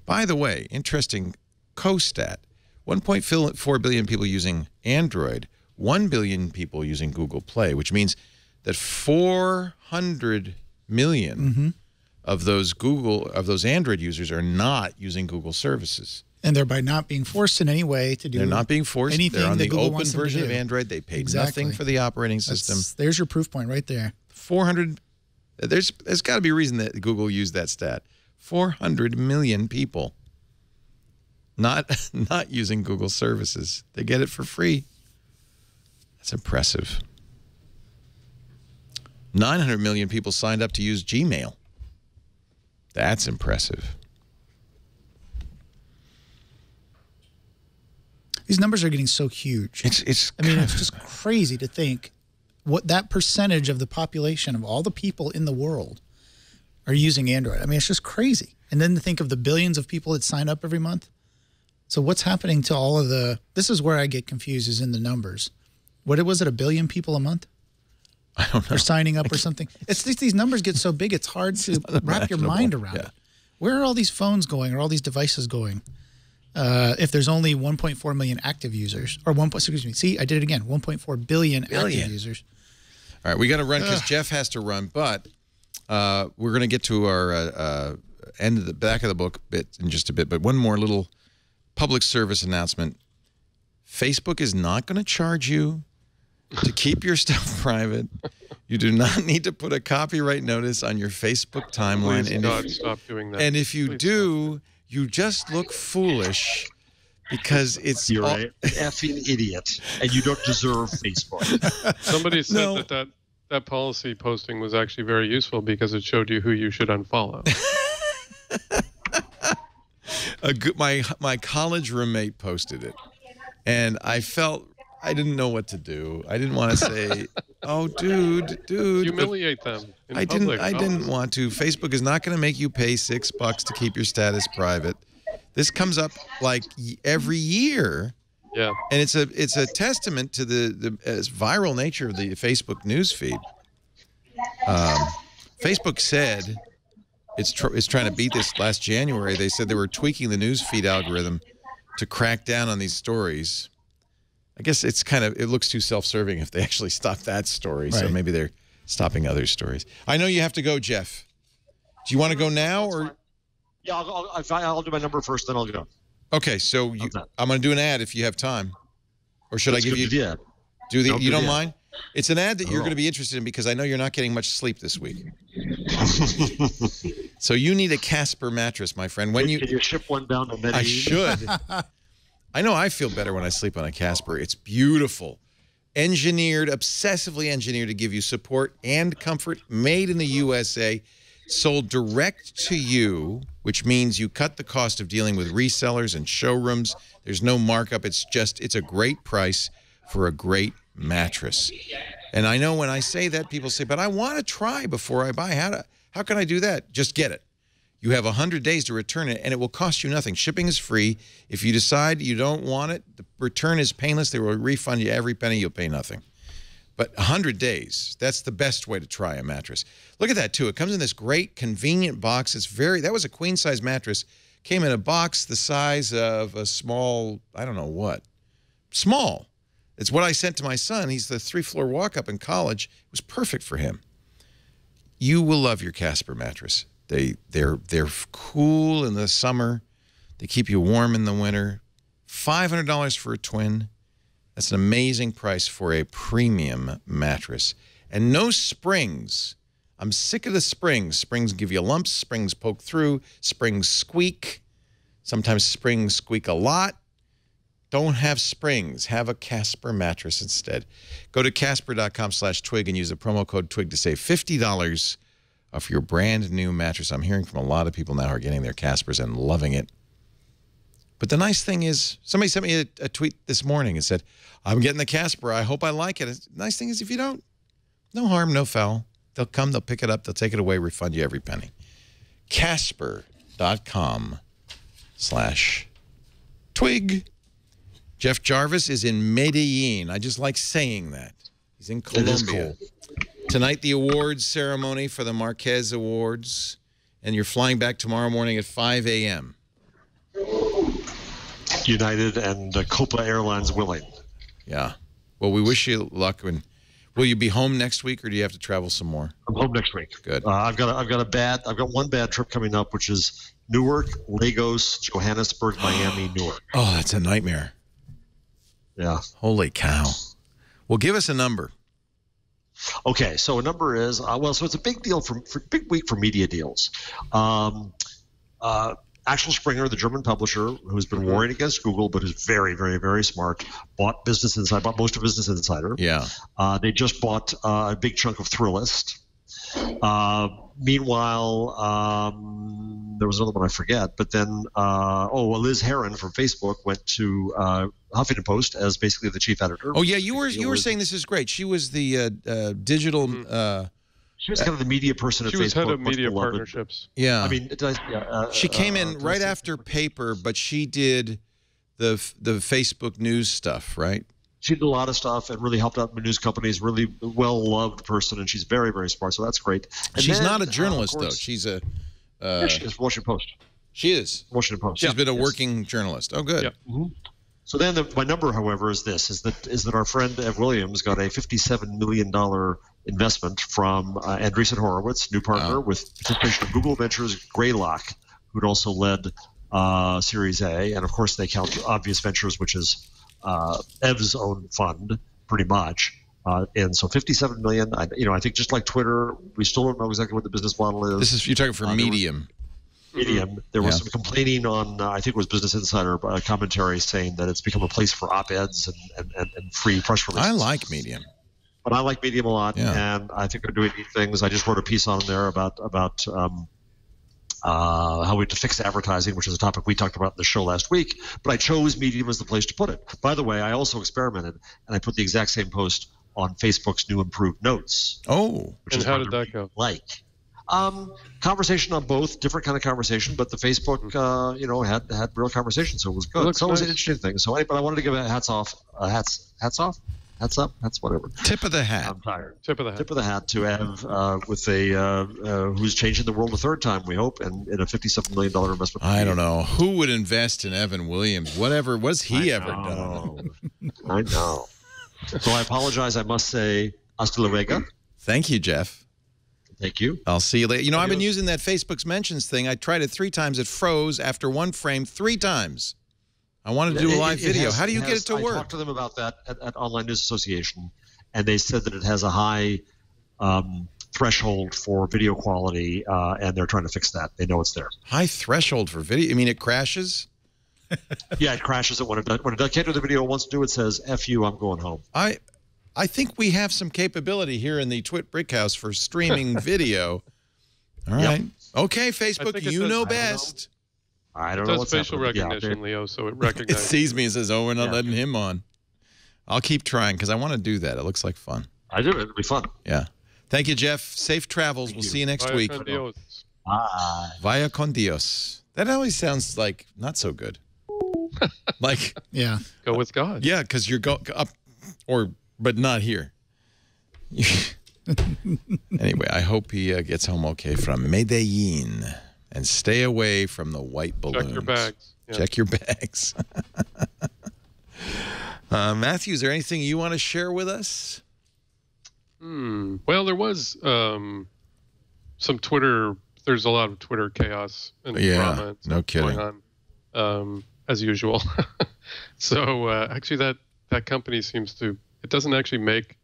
By the way, interesting co-stat. 1.4 billion people using Android, 1 billion people using Google Play, which means that 400 million of those Android users are not using Google services. And they're by not being forced in any way to do. They're not being forced. Anything they're on the Google open version of Android. They paid nothing for the operating system. There's your proof point right there. 400. There's got to be a reason that Google used that stat. 400 million people not using Google services. They get it for free. That's impressive. 900 million people signed up to use Gmail. That's impressive. These numbers are getting so huge. It's just crazy to think what that percentage of the population of all the people in the world are using Android. I mean, it's just crazy. And then to think of the billions of people that sign up every month. So what's happening to all of the, this is where I get confused, is in the numbers. What was it, 1 billion people a month? I don't know. Are signing up or something. It's just, these numbers get so big, it's hard to wrap your mind around it. Where are all these phones going, or all these devices going? If there's only 1.4 million active users, or excuse me, see, I did it again, 1.4 billion active users. All right, we got to run because Jeff has to run, but we're going to get to our end of the back of the book bit in just a bit. But one more little public service announcement. Facebook is not going to charge you to keep your stuff private. You do not need to put a copyright notice on your Facebook timeline. Please stop doing that. And if you do, you just look foolish because it's... You're an effing idiot, and you don't deserve Facebook. Somebody said that policy posting was actually very useful because it showed you who you should unfollow. My college roommate posted it, and I felt I didn't know what to do. I didn't want to say, "Oh, dude." Humiliate them. I didn't want to. Facebook is not going to make you pay $6 to keep your status private. This comes up like every year. Yeah. And it's a testament to the viral nature of the Facebook news feed. Facebook said it's trying to beat this. Last January, they said they were tweaking the news feed algorithm to crack down on these stories. I guess it looks too self-serving if they actually stop that story. Right. So maybe they're stopping other stories. I know you have to go, Jeff. Do you want to go now or? Yeah, I'll do my number first, then I'll go. Okay, so I'm going to do an ad if you have time, or should I give you? Yeah. You don't mind? It's an ad that you're going to be interested in because I know you're not getting much sleep this week. So you need a Casper mattress, my friend. Can you ship one down to Medellin? I should. I know I feel better when I sleep on a Casper. It's beautiful. Obsessively engineered to give you support and comfort, made in the USA. sold direct to you, which means you cut the cost of dealing with resellers and showrooms. There's no markup. It's a great price for a great mattress. And I know when I say that, people say, but I want to try before I buy. How can I do that? Just get it. You have 100 days to return it, and it will cost you nothing. Shipping is free. If you decide you don't want it, the return is painless. They will refund you every penny. You'll pay nothing. But 100 days, that's the best way to try a mattress. Look at that, too. It comes in this great, convenient box. That was a queen-size mattress. Came in a box the size of a small, I don't know what. Small. It's what I sent to my son. He's the 3-floor walk-up in college. It was perfect for him. You will love your Casper mattress. They're cool in the summer. They keep you warm in the winter. $500 for a twin. That's an amazing price for a premium mattress. And no springs. I'm sick of the springs. Springs give you lumps. Springs poke through. Springs squeak. Sometimes springs squeak a lot. Don't have springs. Have a Casper mattress instead. Go to Casper.com/twig and use the promo code TWIG to save $50 off your brand new mattress. I'm hearing from a lot of people now who are getting their Caspers and loving it. But the nice thing is, somebody sent me a tweet this morning and said, I'm getting the Casper. I hope I like it. The nice thing is if you don't, no harm, no foul. They'll come, they'll pick it up, they'll take it away, refund you every penny. Casper.com/twig. Jeff Jarvis is in Medellin. I just like saying that. He's in Colombia. It is cool. Tonight, the awards ceremony for the Marquez Awards. And you're flying back tomorrow morning at 5 a.m. United and Copa Airlines willing. Yeah. Well, we wish you luck. Will you be home next week, or do you have to travel some more? I'm home next week. Good. I've got one bad trip coming up, which is Newark, Lagos, Johannesburg, Miami, Newark. Oh, that's a nightmare. Yeah. Holy cow. Well, give us a number. Okay, so a number is so it's a big deal for big week for media deals. Axel Springer, the German publisher, who's been warring against Google, but is very, very, very smart, bought Business Insider, bought most of Business Insider. Yeah. They just bought a big chunk of Thrillist. Meanwhile, there was another one I forget, but then Liz Heron from Facebook went to Huffington Post as basically the chief editor. Oh yeah, you were saying this is great. She was the digital. She was kind of the media person at Facebook. She was head of media partnerships. Yeah. I mean, she came in right after Paper, but she did the Facebook news stuff, right? She did a lot of stuff and really helped out news companies. Really well-loved person, and she's very, very smart. So that's great. And she's not a journalist, though. She's a. She is Washington Post. She is Washington Post. She's been a working journalist. Oh, good. Yep. Mm-hmm. So then my number, however, is that our friend Ev Williams got a $57 million investment from Andreessen Horowitz, new partner, with participation of Google Ventures, Greylock, who'd also led Series A, and of course they count Obvious Ventures, which is Ev's own fund, pretty much. And so $57 million. I think just like Twitter, we still don't know exactly what the business model is. You're talking for Medium. Medium. There was some complaining on, I think it was Business Insider commentary saying that it's become a place for op-eds and free press releases. I like Medium. But I like Medium a lot, and I think they're doing neat things. I just wrote a piece on there about how we have to fix advertising, which is a topic we talked about in the show last week. But I chose Medium as the place to put it. By the way, I also experimented, and I put the exact same post on Facebook's new improved Notes. Oh. And how did that go? Conversation on both, different kind of conversation, but the Facebook, had real conversation, so it was good. It was an interesting thing. So, but I wanted to give a hats up, whatever. Tip of the hat. I'm tired. Tip of the hat to Ev with who's changing the world a third time, we hope, and in a $57 million investment. I don't know who would invest in Evan Williams. Whatever was he ever done? I know. So I apologize. I must say, hasta luego. Thank you, Jeff. Thank you. I'll see you later. I've been using that Facebook's mentions thing. I tried it 3 times. It froze after one frame 3 times. I wanted to do a live video. How do you get it to work? I talked to them about that at Online News Association, and they said that it has a high threshold for video quality, and they're trying to fix that. They know it's there. High threshold for video? You mean it crashes? Yeah, it crashes when it can't do the video it wants to do. It says, "F you, I'm going home." I think we have some capability here in the Twit Brick House for streaming video. All right. Okay, Facebook, you know best. I don't know. It what's does facial happening. recognition, Leo, so it It recognizes. sees me and says, "Oh, we're not letting him on." I'll keep trying because I want to do that. It looks like fun. I do. It'll be fun. Yeah. Thank you, Jeff. Safe travels. We'll see you next week. Bye. Vaya con Dios. That always sounds like not so good. Like, Yeah. Go with God. yeah, because you're up, but not here. Anyway, I hope he gets home okay from Medellin and stay away from the white balloons. Check your bags. Yeah. Check your bags. Matthew, is there anything you want to share with us? Well, there was some Twitter. There's a lot of Twitter chaos and drama. And no kidding. Going on, as usual. So actually, that company seems to. It doesn't actually make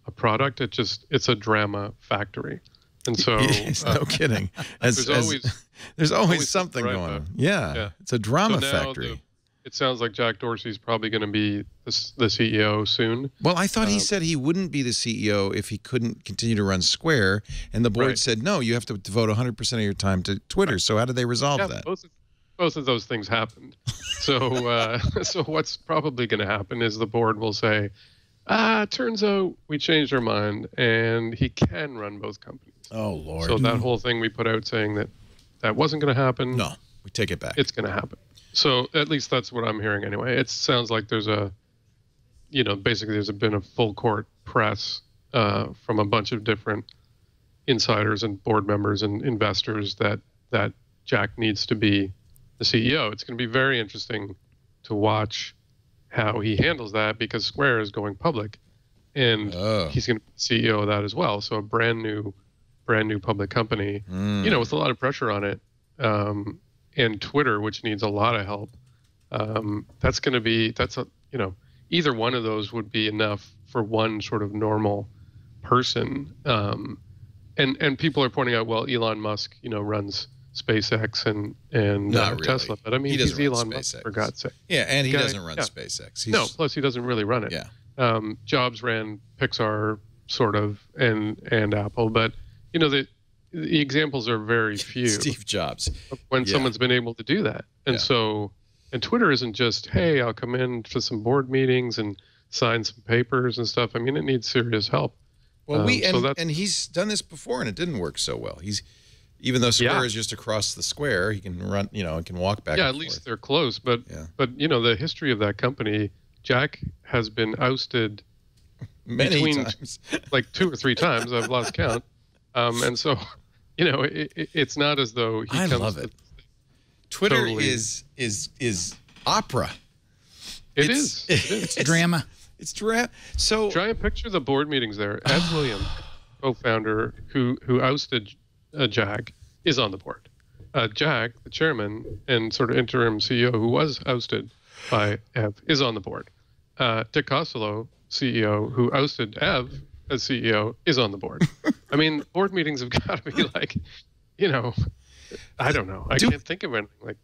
a product. It's a drama factory. And so no kidding. There's always something going on. Yeah, it's a drama factory. It sounds like Jack Dorsey's probably going to be the CEO soon. Well, I thought he said he wouldn't be the CEO if he couldn't continue to run Square, and the board said, no, you have to devote 100% of your time to Twitter. So how did they resolve that? Both of those things happened. So, so what's probably going to happen is the board will say, turns out we changed our mind, and he can run both companies. Oh, Lord. So that whole thing we put out saying that wasn't going to happen. No, we take it back. It's going to happen. So at least that's what I'm hearing anyway. It sounds like there's basically there's been a full court press from a bunch of different insiders and board members and investors that Jack needs to be the CEO. It's going to be very interesting to watch how he handles that because Square is going public, and he's going to be the CEO of that as well. So a brand new public company, with a lot of pressure on it. And Twitter, which needs a lot of help, either one of those would be enough for one sort of normal person. And people are pointing out, well, Elon Musk, runs SpaceX and Not Tesla, really. but I mean, He he's doesn't run Elon SpaceX. Musk, for God's sake. Yeah, and he doesn't run SpaceX. No, plus he doesn't really run it. Yeah. Jobs ran Pixar, sort of, and Apple, but the examples are very few. Steve Jobs. When someone's been able to do that. And so, and Twitter isn't just, hey, I'll come in to some board meetings and sign some papers and stuff. I mean, it needs serious help. Well, and he's done this before and it didn't work so well. Even though Square is just across the square, he can run, can walk back and forth. At least they're close. But the history of that company, Jack has been ousted many times. Like 2 or 3 times. I've lost count. And so, it's not as though he I comes love it. Twitter totally, is opera. It's drama. It's drama. So try and picture the board meetings there. Ed Williams, co-founder, who ousted Jack, is on the board. Jack, the chairman and sort of interim CEO, who was ousted by Ev, is on the board. Dick Costolo, CEO, who ousted Ev as CEO, is on the board. I mean, board meetings have got to be like, I don't know. I can't think of anything like.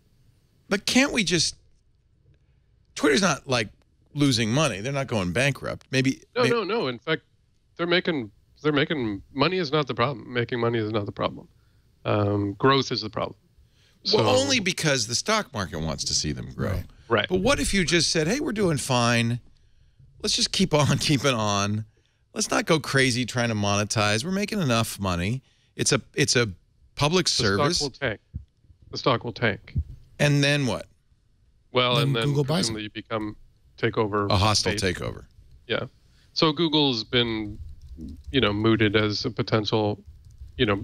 But can't we just? Twitter's not like losing money. They're not going bankrupt. No. In fact, they're making money is not the problem. Making money is not the problem. Growth is the problem. Well, only because the stock market wants to see them grow. Right. But what if you just said, "Hey, we're doing fine. Let's just keep on keeping on. Let's not go crazy trying to monetize. We're making enough money. It's a public service. The stock will tank. And then what? Well, and then Google buys it. you take over A hostile space. takeover. Yeah. So Google's been, mooted as a potential,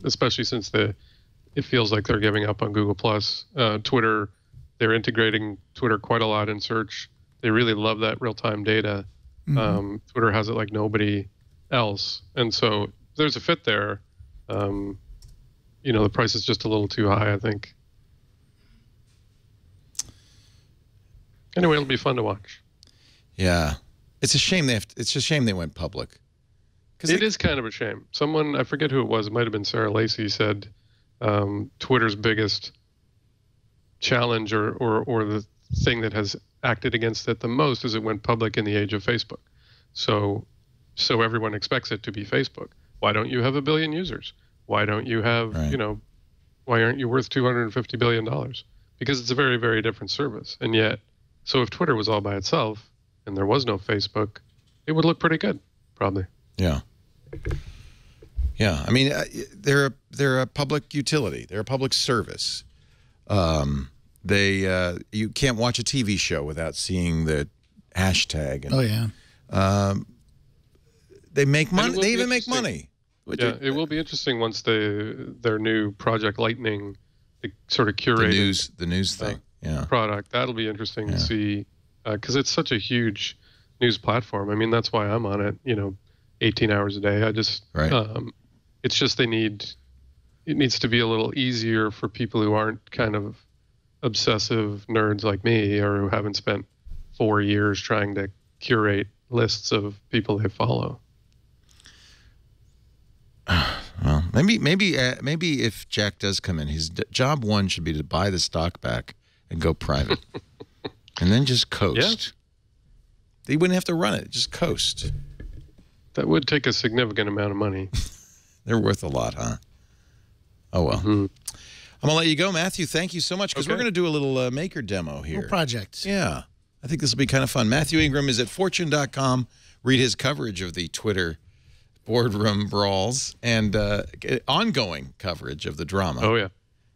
especially since it feels like they're giving up on Google Plus. Twitter, they're integrating Twitter quite a lot in search. They really love that real-time data. Mm-hmm. Twitter has it like nobody else. And so there's a fit there. The price is just a little too high, I think. Anyway, it'll be fun to watch. Yeah. It's a shame it's a shame they went public. It is kind of a shame. Someone, I forget who it was, it might have been Sarah Lacey, said Twitter's biggest challenge or the thing that has acted against it the most is it went public in the age of Facebook. So everyone expects it to be Facebook. Why don't you have 1 billion users? Why don't you have, Why aren't you worth $250 billion? Because it's a very, very different service. And yet, so if Twitter was all by itself and there was no Facebook, it would look pretty good, probably. Yeah. Yeah. I mean, they're a public utility. They're a public service. You can't watch a TV show without seeing the hashtag. And, oh, yeah. They make money. They even make money. Yeah, it will be interesting once their new Project Lightning, the sort of curated the news thing, product. That'll be interesting to see, because it's such a huge news platform. I mean, that's why I'm on it. 18 hours a day. I just it's just it needs to be a little easier for people who aren't kind of obsessive nerds like me, or who haven't spent 4 years trying to curate lists of people they follow. Well, maybe if Jack does come in, his job one should be to buy the stock back and go private, and then just coast. Yeah. They wouldn't have to run it; just coast. That would take a significant amount of money. They're worth a lot, huh? Oh well. Mm-hmm. I'm gonna let you go, Matthew. Thank you so much, because we're gonna do a little maker demo here. Little project. Yeah, I think this will be kind of fun. Matthew Ingram is at Fortune.com. Read his coverage of the Twitter boardroom brawls and ongoing coverage of the drama. Oh, yeah.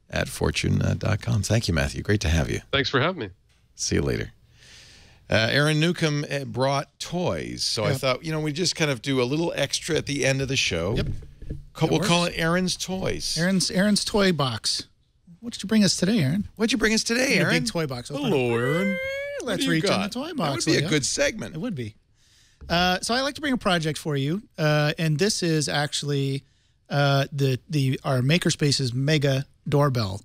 At Fortune.com. Thank you, Matthew. Great to have you. Thanks for having me. See you later. Aaron Newcomb brought toys, so I thought, we just kind of do a little extra at the end of the show. Yep. We'll call it Aaron's Toys. Aaron's toy box. What did you bring us today, Aaron? What'd you bring us today, Aaron? A big toy box. Hello, Aaron. Let's reach in the toy box. That would be a good segment. It would be. So I like to bring a project for you, and this is actually our Makerspace's Mega Doorbell.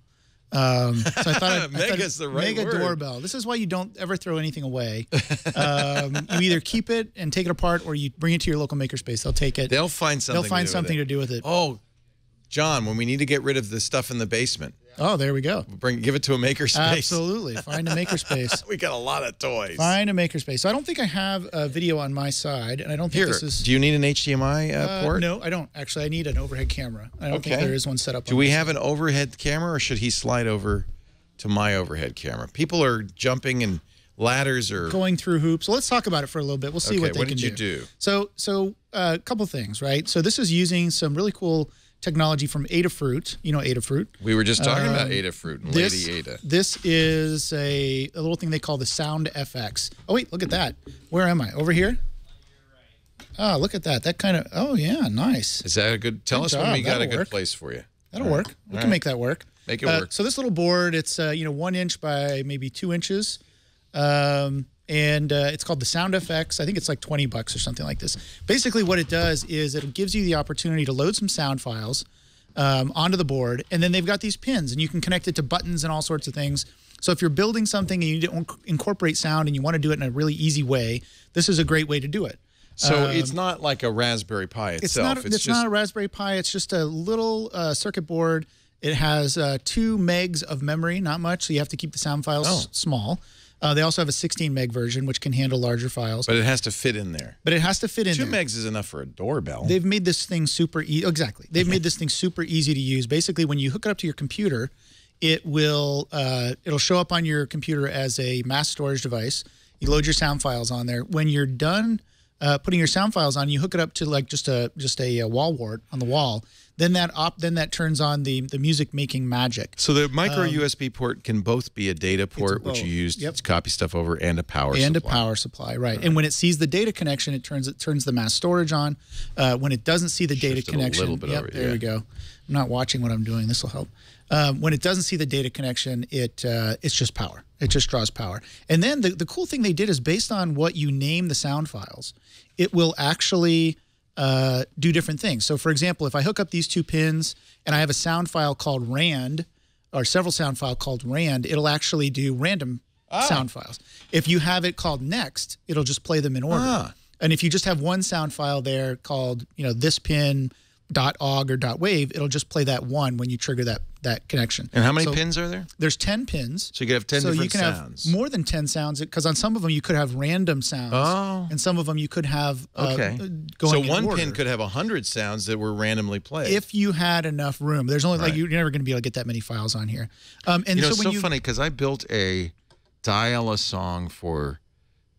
So I thought Mega's the right Mega word. Doorbell. This is why you don't ever throw anything away. You either keep it and take it apart, or you bring it to your local Makerspace. They'll take it. They'll find something. They'll find something to do with it. Oh, John, when we need to get rid of the stuff in the basement. Oh, there we go. Give it to a Makerspace. Absolutely. Find a Makerspace. We got a lot of toys. Find a Makerspace. So I don't think I have a video on my side, and I don't think this is... Do you need an HDMI port? No, I don't. Actually, I need an overhead camera. I don't think there is one set up. Do we have an overhead camera, or should he slide over to my overhead camera? People are jumping and ladders are... going through hoops. So let's talk about it for a little bit. We'll see what they can do. What did you do? So a couple things, right? So this is using some really cool technology from Adafruit. You know Adafruit. We were just talking about Adafruit and Lady Ada. This is a little thing they call the Sound FX. Oh, wait, look at that. Where am I? Over here? Oh, look at that. That kind of, oh, yeah, nice. Is that a good, tell us when we got a good place for you. That'll work. We can make that work. Make it work. So this little board, it's 1 inch by maybe 2 inches. And it's called the Sound FX. I think it's like $20 or something like this. Basically what it does is it gives you the opportunity to load some sound files onto the board, and then they've got these pins, and you can connect it to buttons and all sorts of things. So if you're building something and you don't incorporate sound and you want to do it in a really easy way, this is a great way to do it. So it's not like a Raspberry Pi itself. It's not a Raspberry Pi. It's just a little circuit board. It has 2 megs of memory, not much, so you have to keep the sound files small. They also have a 16 meg version, which can handle larger files. But it has to fit in there. 2 megs is enough for a doorbell. They've made this thing super easy. Exactly. They've made this thing super easy to use. Basically, when you hook it up to your computer, it'll show up on your computer as a mass storage device. You load your sound files on there. When you're done putting your sound files on, you hook it up to like just a wall wart on the wall. Then that turns on the music making magic. So the micro USB port can both be a data port, which you use to copy stuff over, and a power supply. And a power supply, right. And when it sees the data connection, it turns the mass storage on. When it doesn't see the data connection, a little bit over, there we go. I'm not watching what I'm doing. This will help. When it doesn't see the data connection, it's just power. It just draws power. And then the cool thing they did is based on what you name the sound files, it will actually do different things. So, for example, if I hook up these 2 pins and I have a sound file called RAND, or several sound files called RAND, it'll actually do random sound files. If you have it called Next, it'll just play them in order. And if you just have one sound file there called, this pin .ogg or .wave, it'll just play that one when you trigger that connection. And how many pins are there? There's 10 pins. So you could have 10 different sounds. So you can have more than 10 sounds, because on some of them you could have random sounds. Oh. And some of them you could have going So in one order. pin could have 100 sounds that were randomly played. If you had enough room. There's only, Right. you're never going to be able to get that many files on here. And You know, so it's when so funny because I built a dial-a-song for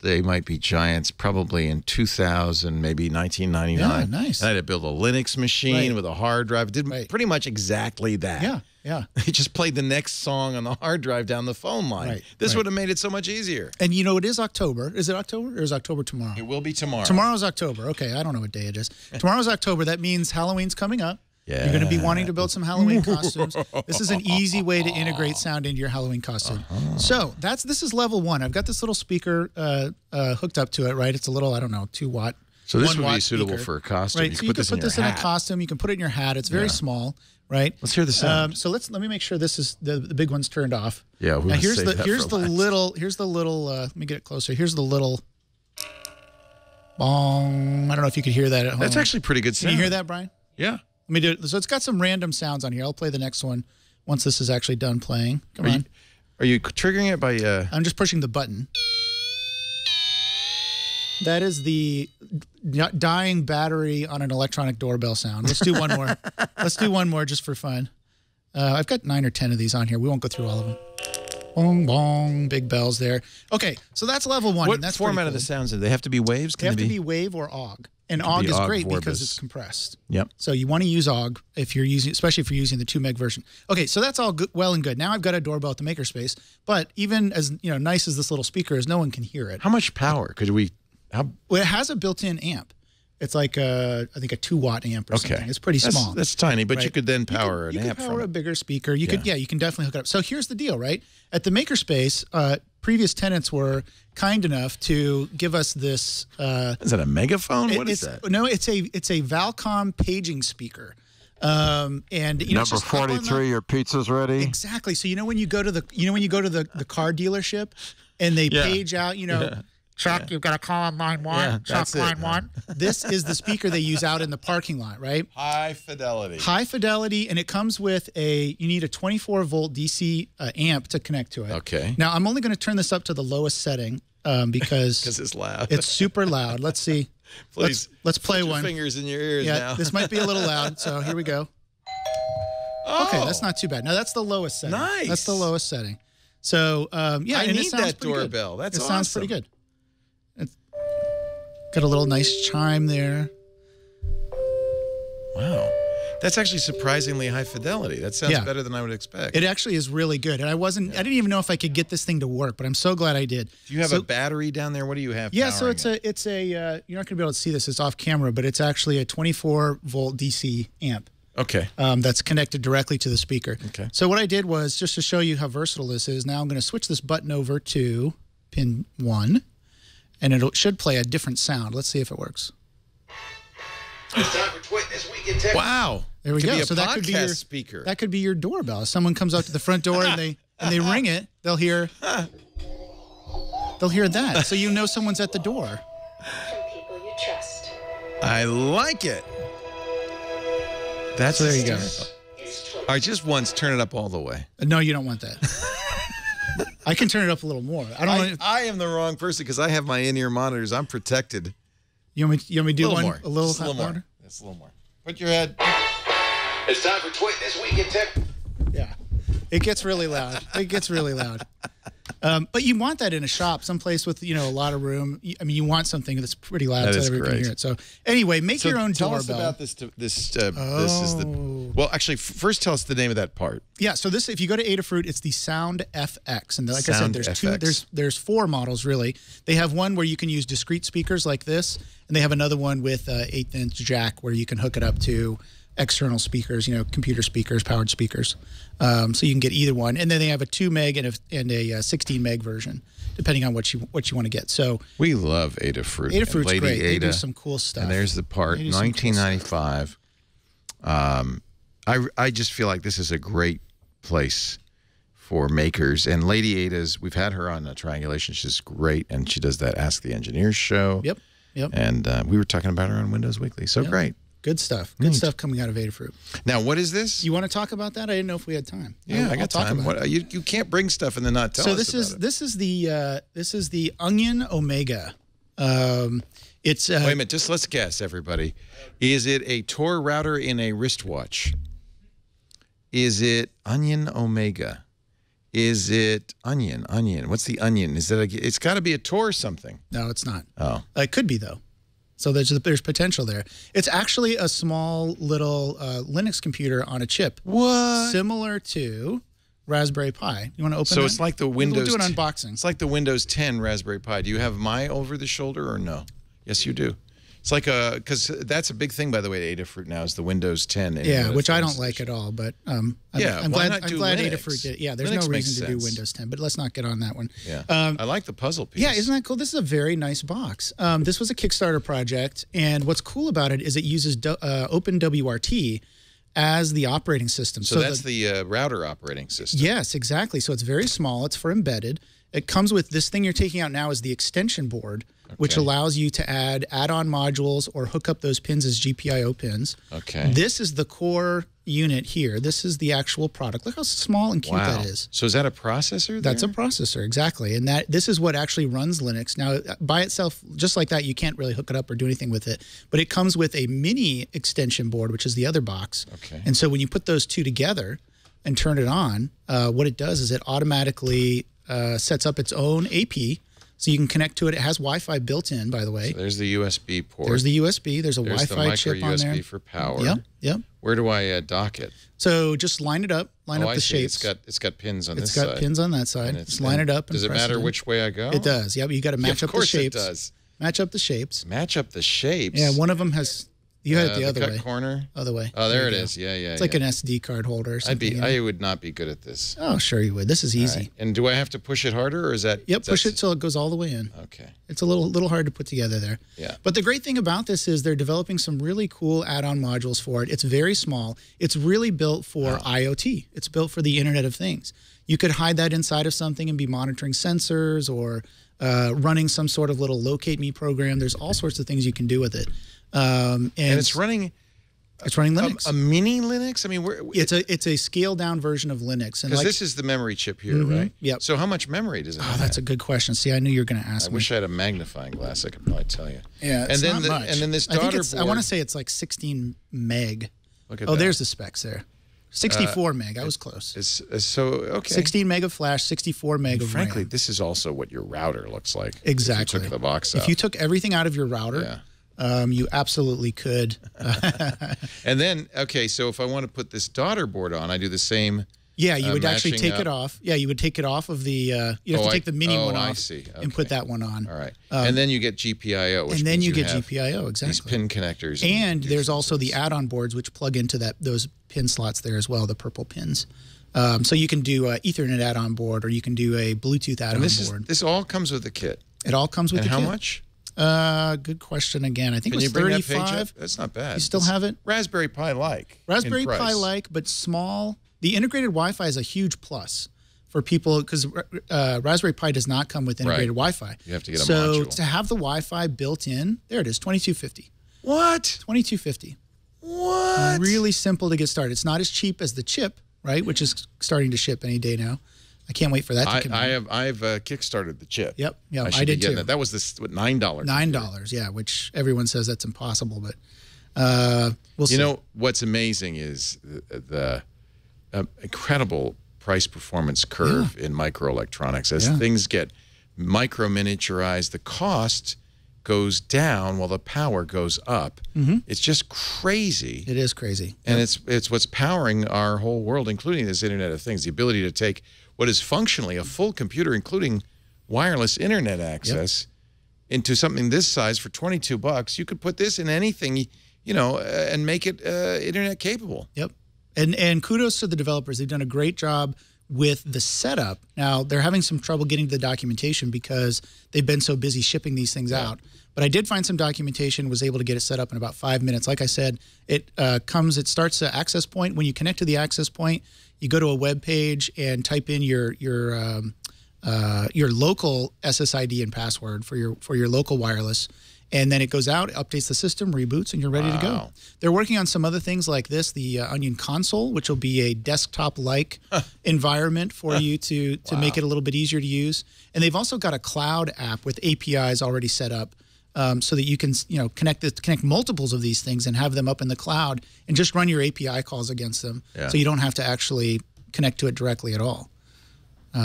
They Might Be Giants probably in 2000, maybe 1999. Yeah, nice. And I had to build a Linux machine Right. with a hard drive. It did Right. pretty much exactly that. Yeah, yeah. It just played the next song on the hard drive down the phone line. Right, This right. would have made it so much easier. And you know, it is October. Is it October or is October tomorrow? It will be tomorrow. Tomorrow's October. Okay, I don't know what day it is. Tomorrow's October. That means Halloween's coming up. Yeah. You're going to be wanting to build some Halloween costumes. This is an easy way to integrate sound into your Halloween costume. So this is level 1. I've got this little speaker hooked up to it, right? It's a little, I don't know, 2-watt. So this 1 would be watt suitable speaker. for a costume. Right, You so could you put can put this in your a hat. costume. You can put it in your hat. It's very small, right? Let's hear the sound. So let me make sure this is the big one's turned off. Yeah, now here's the last. little let me get it closer. Here's the little bong. I don't know if you could hear that at home. That's actually pretty good Can sound. you hear that, Brian? Yeah. Let me do it. So it's got some random sounds on here. I'll play the next one once this is actually done playing. Come on. Are you triggering it by... I'm just pushing the button. That is the dying battery on an electronic doorbell sound. Let's do one more. Let's do one more just for fun. I've got 9 or 10 of these on here. We won't go through all of them. Bong, bong, big bells there. Okay, so that's level 1. What and that's format pretty of the cool. sounds? Do they have to be waves? They have to be wave or OGG. And can OGG be is OGG great because Vorbis. it's compressed. Yep. So you want to use OGG if you're using, especially if you're using the 2 meg version. Okay, so that's all good, well and good. Now I've got a doorbell at the makerspace, but even as nice as this little speaker is, no one can hear it. How much power could we... Well, it has a built-in amp. It's like I think a 2-watt amp or something. It's pretty small. That's tiny, but you right? could then power you an amp could power from a it. bigger speaker. You could you can definitely hook it up. So here's the deal, right? At the makerspace, previous tenants were kind enough to give us this. Is that a megaphone? What is that? No, it's a Valcom paging speaker. And Number 43, your pizza's ready. Exactly. So when you go to the car dealership and they page out, Chuck, you've got to call on line 1. Yeah, Chuck, that's it. line 1. This is the speaker they use out in the parking lot, right? High fidelity. High fidelity, and it comes with you need a 24-volt DC amp to connect to it. Okay. Now, I'm only going to turn this up to the lowest setting because it's loud. It's super loud. Let's see. Please. Let's play put one. your fingers in your ears Yeah, now. this might be a little loud, so here we go. Oh. Okay, that's not too bad. No, that's the lowest setting. Nice. That's the lowest setting. So, I and need it sounds that pretty good. doorbell. That's it sounds awesome. pretty good. It's got a little nice chime there. Wow. That's actually surprisingly high fidelity. That sounds better than I would expect. It actually is really good. And I didn't even know if I could get this thing to work, but I'm so glad I did. Do you have a battery down there? What do you have? Yeah, so powering it's a you're not going to be able to see this. It's off camera, but it's actually a 24-volt DC amp. Okay. That's connected directly to the speaker. Okay. So what I did was, just to show you how versatile this is, now I'm going to switch this button over to pin 1, and it should play a different sound. Let's see if it works. It's time for Twit This Week in Tech. Wow. There we Could go. be a So that could be podcast your speaker. That could be your doorbell. If someone comes out to the front door and they ring it, they'll hear that. So you know someone's at the door. From people you trust. I like it. That's So there you go. All right, just once, turn it up all the way. No, you don't want that. I can turn it up a little more. I don't want. I am the wrong person because I have my in-ear monitors. I'm protected. You want me to do one more. a little Just a little more. louder? Just a little more. Put your head. It's time for Twit This Week in Tech. Yeah, it gets really loud. It gets really loud. But you want that in a shop, someplace with a lot of room. I mean, you want something that's pretty loud That so is everyone can great. hear it. So anyway, make your own tell doorbell. us about this. This is the. Well, actually, first tell us the name of that part. Yeah, so this, if you go to Adafruit, it's the Sound FX, and like I said, there's SoundFX. there's 4 models really. They have one where you can use discrete speakers like this, and they have another one with 1/8" jack where you can hook it up to external speakers, computer speakers, powered speakers. So you can get either one, and then they have a 2 meg and a 16 meg version, depending on what you want to get. So We love Adafruit. Adafruit's and Lady great. They do Ada. some cool stuff. And there's the part, They do some cool 1995. I just feel like this is a great place for makers. And Lady Ada's, we've had her on Triangulation. She's great, and she does that Ask the Engineers show. Yep. And we were talking about her on Windows Weekly. So great. Good stuff. Good stuff coming out of Adafruit. Now, what is this? You want to talk about that? I didn't know if we had time. Yeah, I got I'll talk time. about it. You can't bring stuff and then not tell us about it. This is the Onion Omega. It's Wait a minute, just let's guess, everybody. Is it a Tor router in a wristwatch? Is it Onion Omega? Is it Onion? What's the Onion? Is that it's got to be a Tor something? No, it's not. Oh, It could be though. So there's potential there. It's actually a small little Linux computer on a chip. What? Similar to Raspberry Pi. You want to open? So that? it's like the Windows. We'll do an unboxing. It's like the Windows 10 Raspberry Pi. Do you have my over the shoulder or no? Yes, you do. It's like because that's a big thing, by the way, at Adafruit now is the Windows 10. Yeah, which I don't like at all. But I'm glad Linux? Adafruit did. Yeah, there's Linux no makes reason to do sense. Windows 10. But let's not get on that one. Yeah, I like the puzzle piece. Yeah, isn't that cool? This is a very nice box. This was a Kickstarter project, and what's cool about it is it uses OpenWRT as the operating system. So that's the router operating system. Yes, exactly. So it's very small. It's for embedded. It comes with this thing you're taking out now is the extension board, which allows you to add add-on modules or hook up those pins as GPIO pins. Okay. This is the core unit here. This is the actual product. Look how small and cute that is. So is that a processor there? That's a processor, exactly. And this is what actually runs Linux. Now, by itself, just like that, you can't really hook it up or do anything with it. But it comes with a mini extension board, which is the other box. Okay. And so when you put those two together and turn it on, what it does is it automatically sets up its own AP. So you can connect to it. It has Wi-Fi built in, by the way. So there's the USB port. There's the USB. There's a There's Wi-Fi the chip on there. USB for power. Yep. Where do I dock it? So just line it up. Line up I the see. shapes. It's got pins on this It's side. got pins on that side. Just line it up. Does it matter which way I go? It does. Yeah, but you got to match up the shapes. Of course it does. Match up the shapes. Match up the shapes. Yeah, one of them has. You had it the other cut way. corner. Other way. Oh, there it you go. is. Yeah. It's like an SD card holder or something. I would not be good at this. Oh, sure you would. This is easy. Right. And do I have to push it harder, or is that? Yep, push it till it goes all the way in. Okay. It's a little hard to put together there. Yeah. But the great thing about this is they're developing some really cool add-on modules for it. It's very small. It's really built for IoT. It's built for the Internet of Things. You could hide that inside of something and be monitoring sensors or running some sort of little locate me program. There's all sorts of things you can do with it. And it's running. It's running Linux. A mini Linux? I mean, it's a scaled down version of Linux. Because this is the memory chip here, right? Yep. So how much memory does it have? Oh, that's a good question. See, I knew you were going to ask I me. wish I had a magnifying glass. I could probably tell you. Yeah, it's and then not much. And then this daughter board. I want to say it's like 16 meg. Look at that. There's the specs there. 64 meg. I was close. Okay. 16 meg of flash, 64 meg of Frankly, RAM. this is also what your router looks like. Exactly. If you took the box out. If you took everything out of your router, you absolutely could. And then, so if I want to put this daughter board on, I do the same. Yeah, you would actually matching take it off. Yeah, you would take it off of the. You have to take the mini one off. I see. Okay. And put that one on. All right. And then you get GPIO. Which and then means you get have GPIO, exactly. These pin connectors. And there's also the add-on boards which plug into those pin slots there as well, the purple pins. So you can do an Ethernet add-on board, or you can do a Bluetooth add-on board. This all comes with the kit. It all comes with the kit. And how much? Good question again. I think it was Can you bring 35. that page up? That's not bad. You still have it? Raspberry Pi-like. Raspberry Pi-like, but small. The integrated Wi-Fi is a huge plus for people because Raspberry Pi does not come with integrated Wi-Fi. You have to get a module. So to have the Wi-Fi built in, there it is, $22.50. What? $22.50. What? Really simple to get started. It's not as cheap as the chip, right? Which is starting to ship any day now. I can't wait for that to come out. I've kickstarted the chip. Yep. I did too. That was $9. $9, yeah, which everyone says that's impossible, but we'll see. You know what's amazing is the incredible price performance curve in microelectronics. As things get micro miniaturized, the cost goes down while the power goes up. It's just crazy. It is crazy. And it's what's powering our whole world, including this Internet of Things, the ability to take what is functionally a full computer, including wireless internet access, into something this size for $22. You could put this in anything, and make it internet capable. Yep. And kudos to the developers. They've done a great job with the setup. Now, they're having some trouble getting to the documentation because they've been so busy shipping these things out. But I did find some documentation, was able to get it set up in about 5 minutes. Like I said, it starts at access point. When you connect to the access point, you go to a web page and type in your local SSID and password for your local wireless. And then it goes out, updates the system, reboots, and you're ready to go. They're working on some other things like this, the Onion console, which will be a desktop-like environment for you to make it a little bit easier to use. And they've also got a cloud app with APIs already set up so that you can connect multiples of these things and have them up in the cloud and just run your API calls against them. Yeah. So you don't have to actually connect to it directly at all.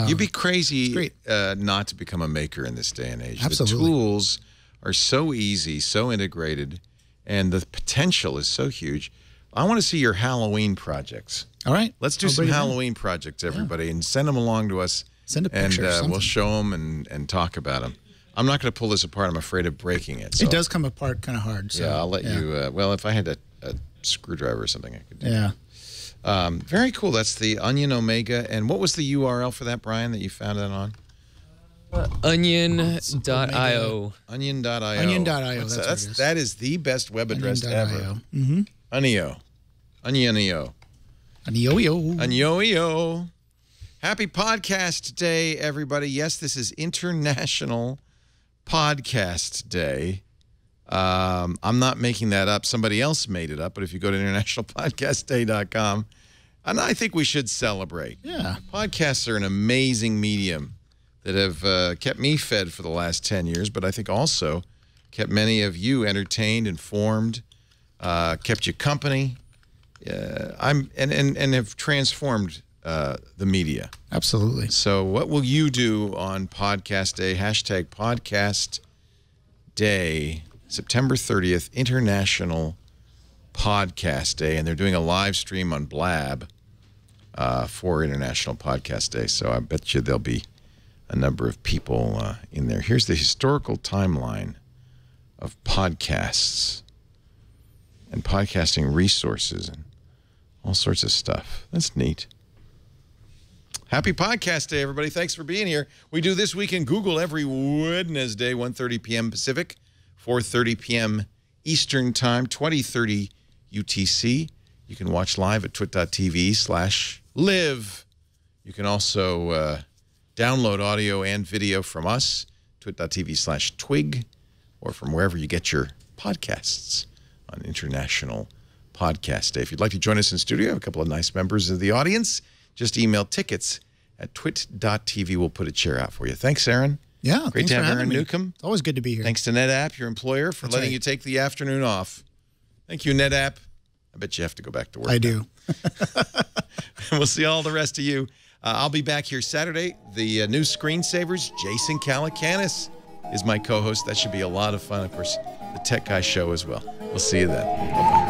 You'd be crazy not to become a maker in this day and age. Absolutely. The tools are so easy, so integrated, and the potential is so huge. I want to see your Halloween projects. All right. Let's do some Halloween projects, everybody, and send them along to us. Send a picture and we'll show them and talk about them. I'm not going to pull this apart. I'm afraid of breaking it. So. It does come apart kind of hard. So, yeah, I'll let you. Well, if I had a screwdriver or something, I could do Yeah. Very cool. That's the Onion Omega. And what was the URL for that, Brian, that you found that on? Onion.io. Onion.io. Onion.io. That is the best web address ever. Mm-hmm. Onio. Onionio. Onio. Onio. Happy Podcast Day, everybody. Yes, this is International Podcast Day. I'm not making that up. Somebody else made it up. But if you go to internationalpodcastday.com, and I think we should celebrate. Yeah. Podcasts are an amazing medium that have kept me fed for the last 10 years, but I think also kept many of you entertained, informed, kept you company, and have transformed the media. Absolutely. So what will you do on Podcast Day? Hashtag Podcast Day, September 30th, International Podcast Day, and they're doing a live stream on Blab for International Podcast Day. So I bet you there'll be a number of people in there. Here's the historical timeline of podcasts and podcasting resources and all sorts of stuff. That's neat. Happy Podcast Day, everybody. Thanks for being here. We do This Week in Google every Wednesday, 1:30 p.m. Pacific, 4:30 p.m. Eastern Time, 20:30 UTC. You can watch live at twit.tv/live. You can also download audio and video from us, twit.tv/twig, or from wherever you get your podcasts on International Podcast Day. If you'd like to join us in studio, I have a couple of nice members of the audience. Just email tickets at twit.tv. We'll put a chair out for you. Thanks, Aaron. Yeah, great to have Aaron Newcomb. It's always good to be here. Thanks to NetApp, your employer, for letting you take the afternoon off. Thank you, NetApp. I bet you have to go back to work. I do. And we'll see all the rest of you. I'll be back here Saturday. The new Screensavers, Jason Calacanis is my co-host. That should be a lot of fun. Of course, the Tech Guy Show as well. We'll see you then. Bye-bye.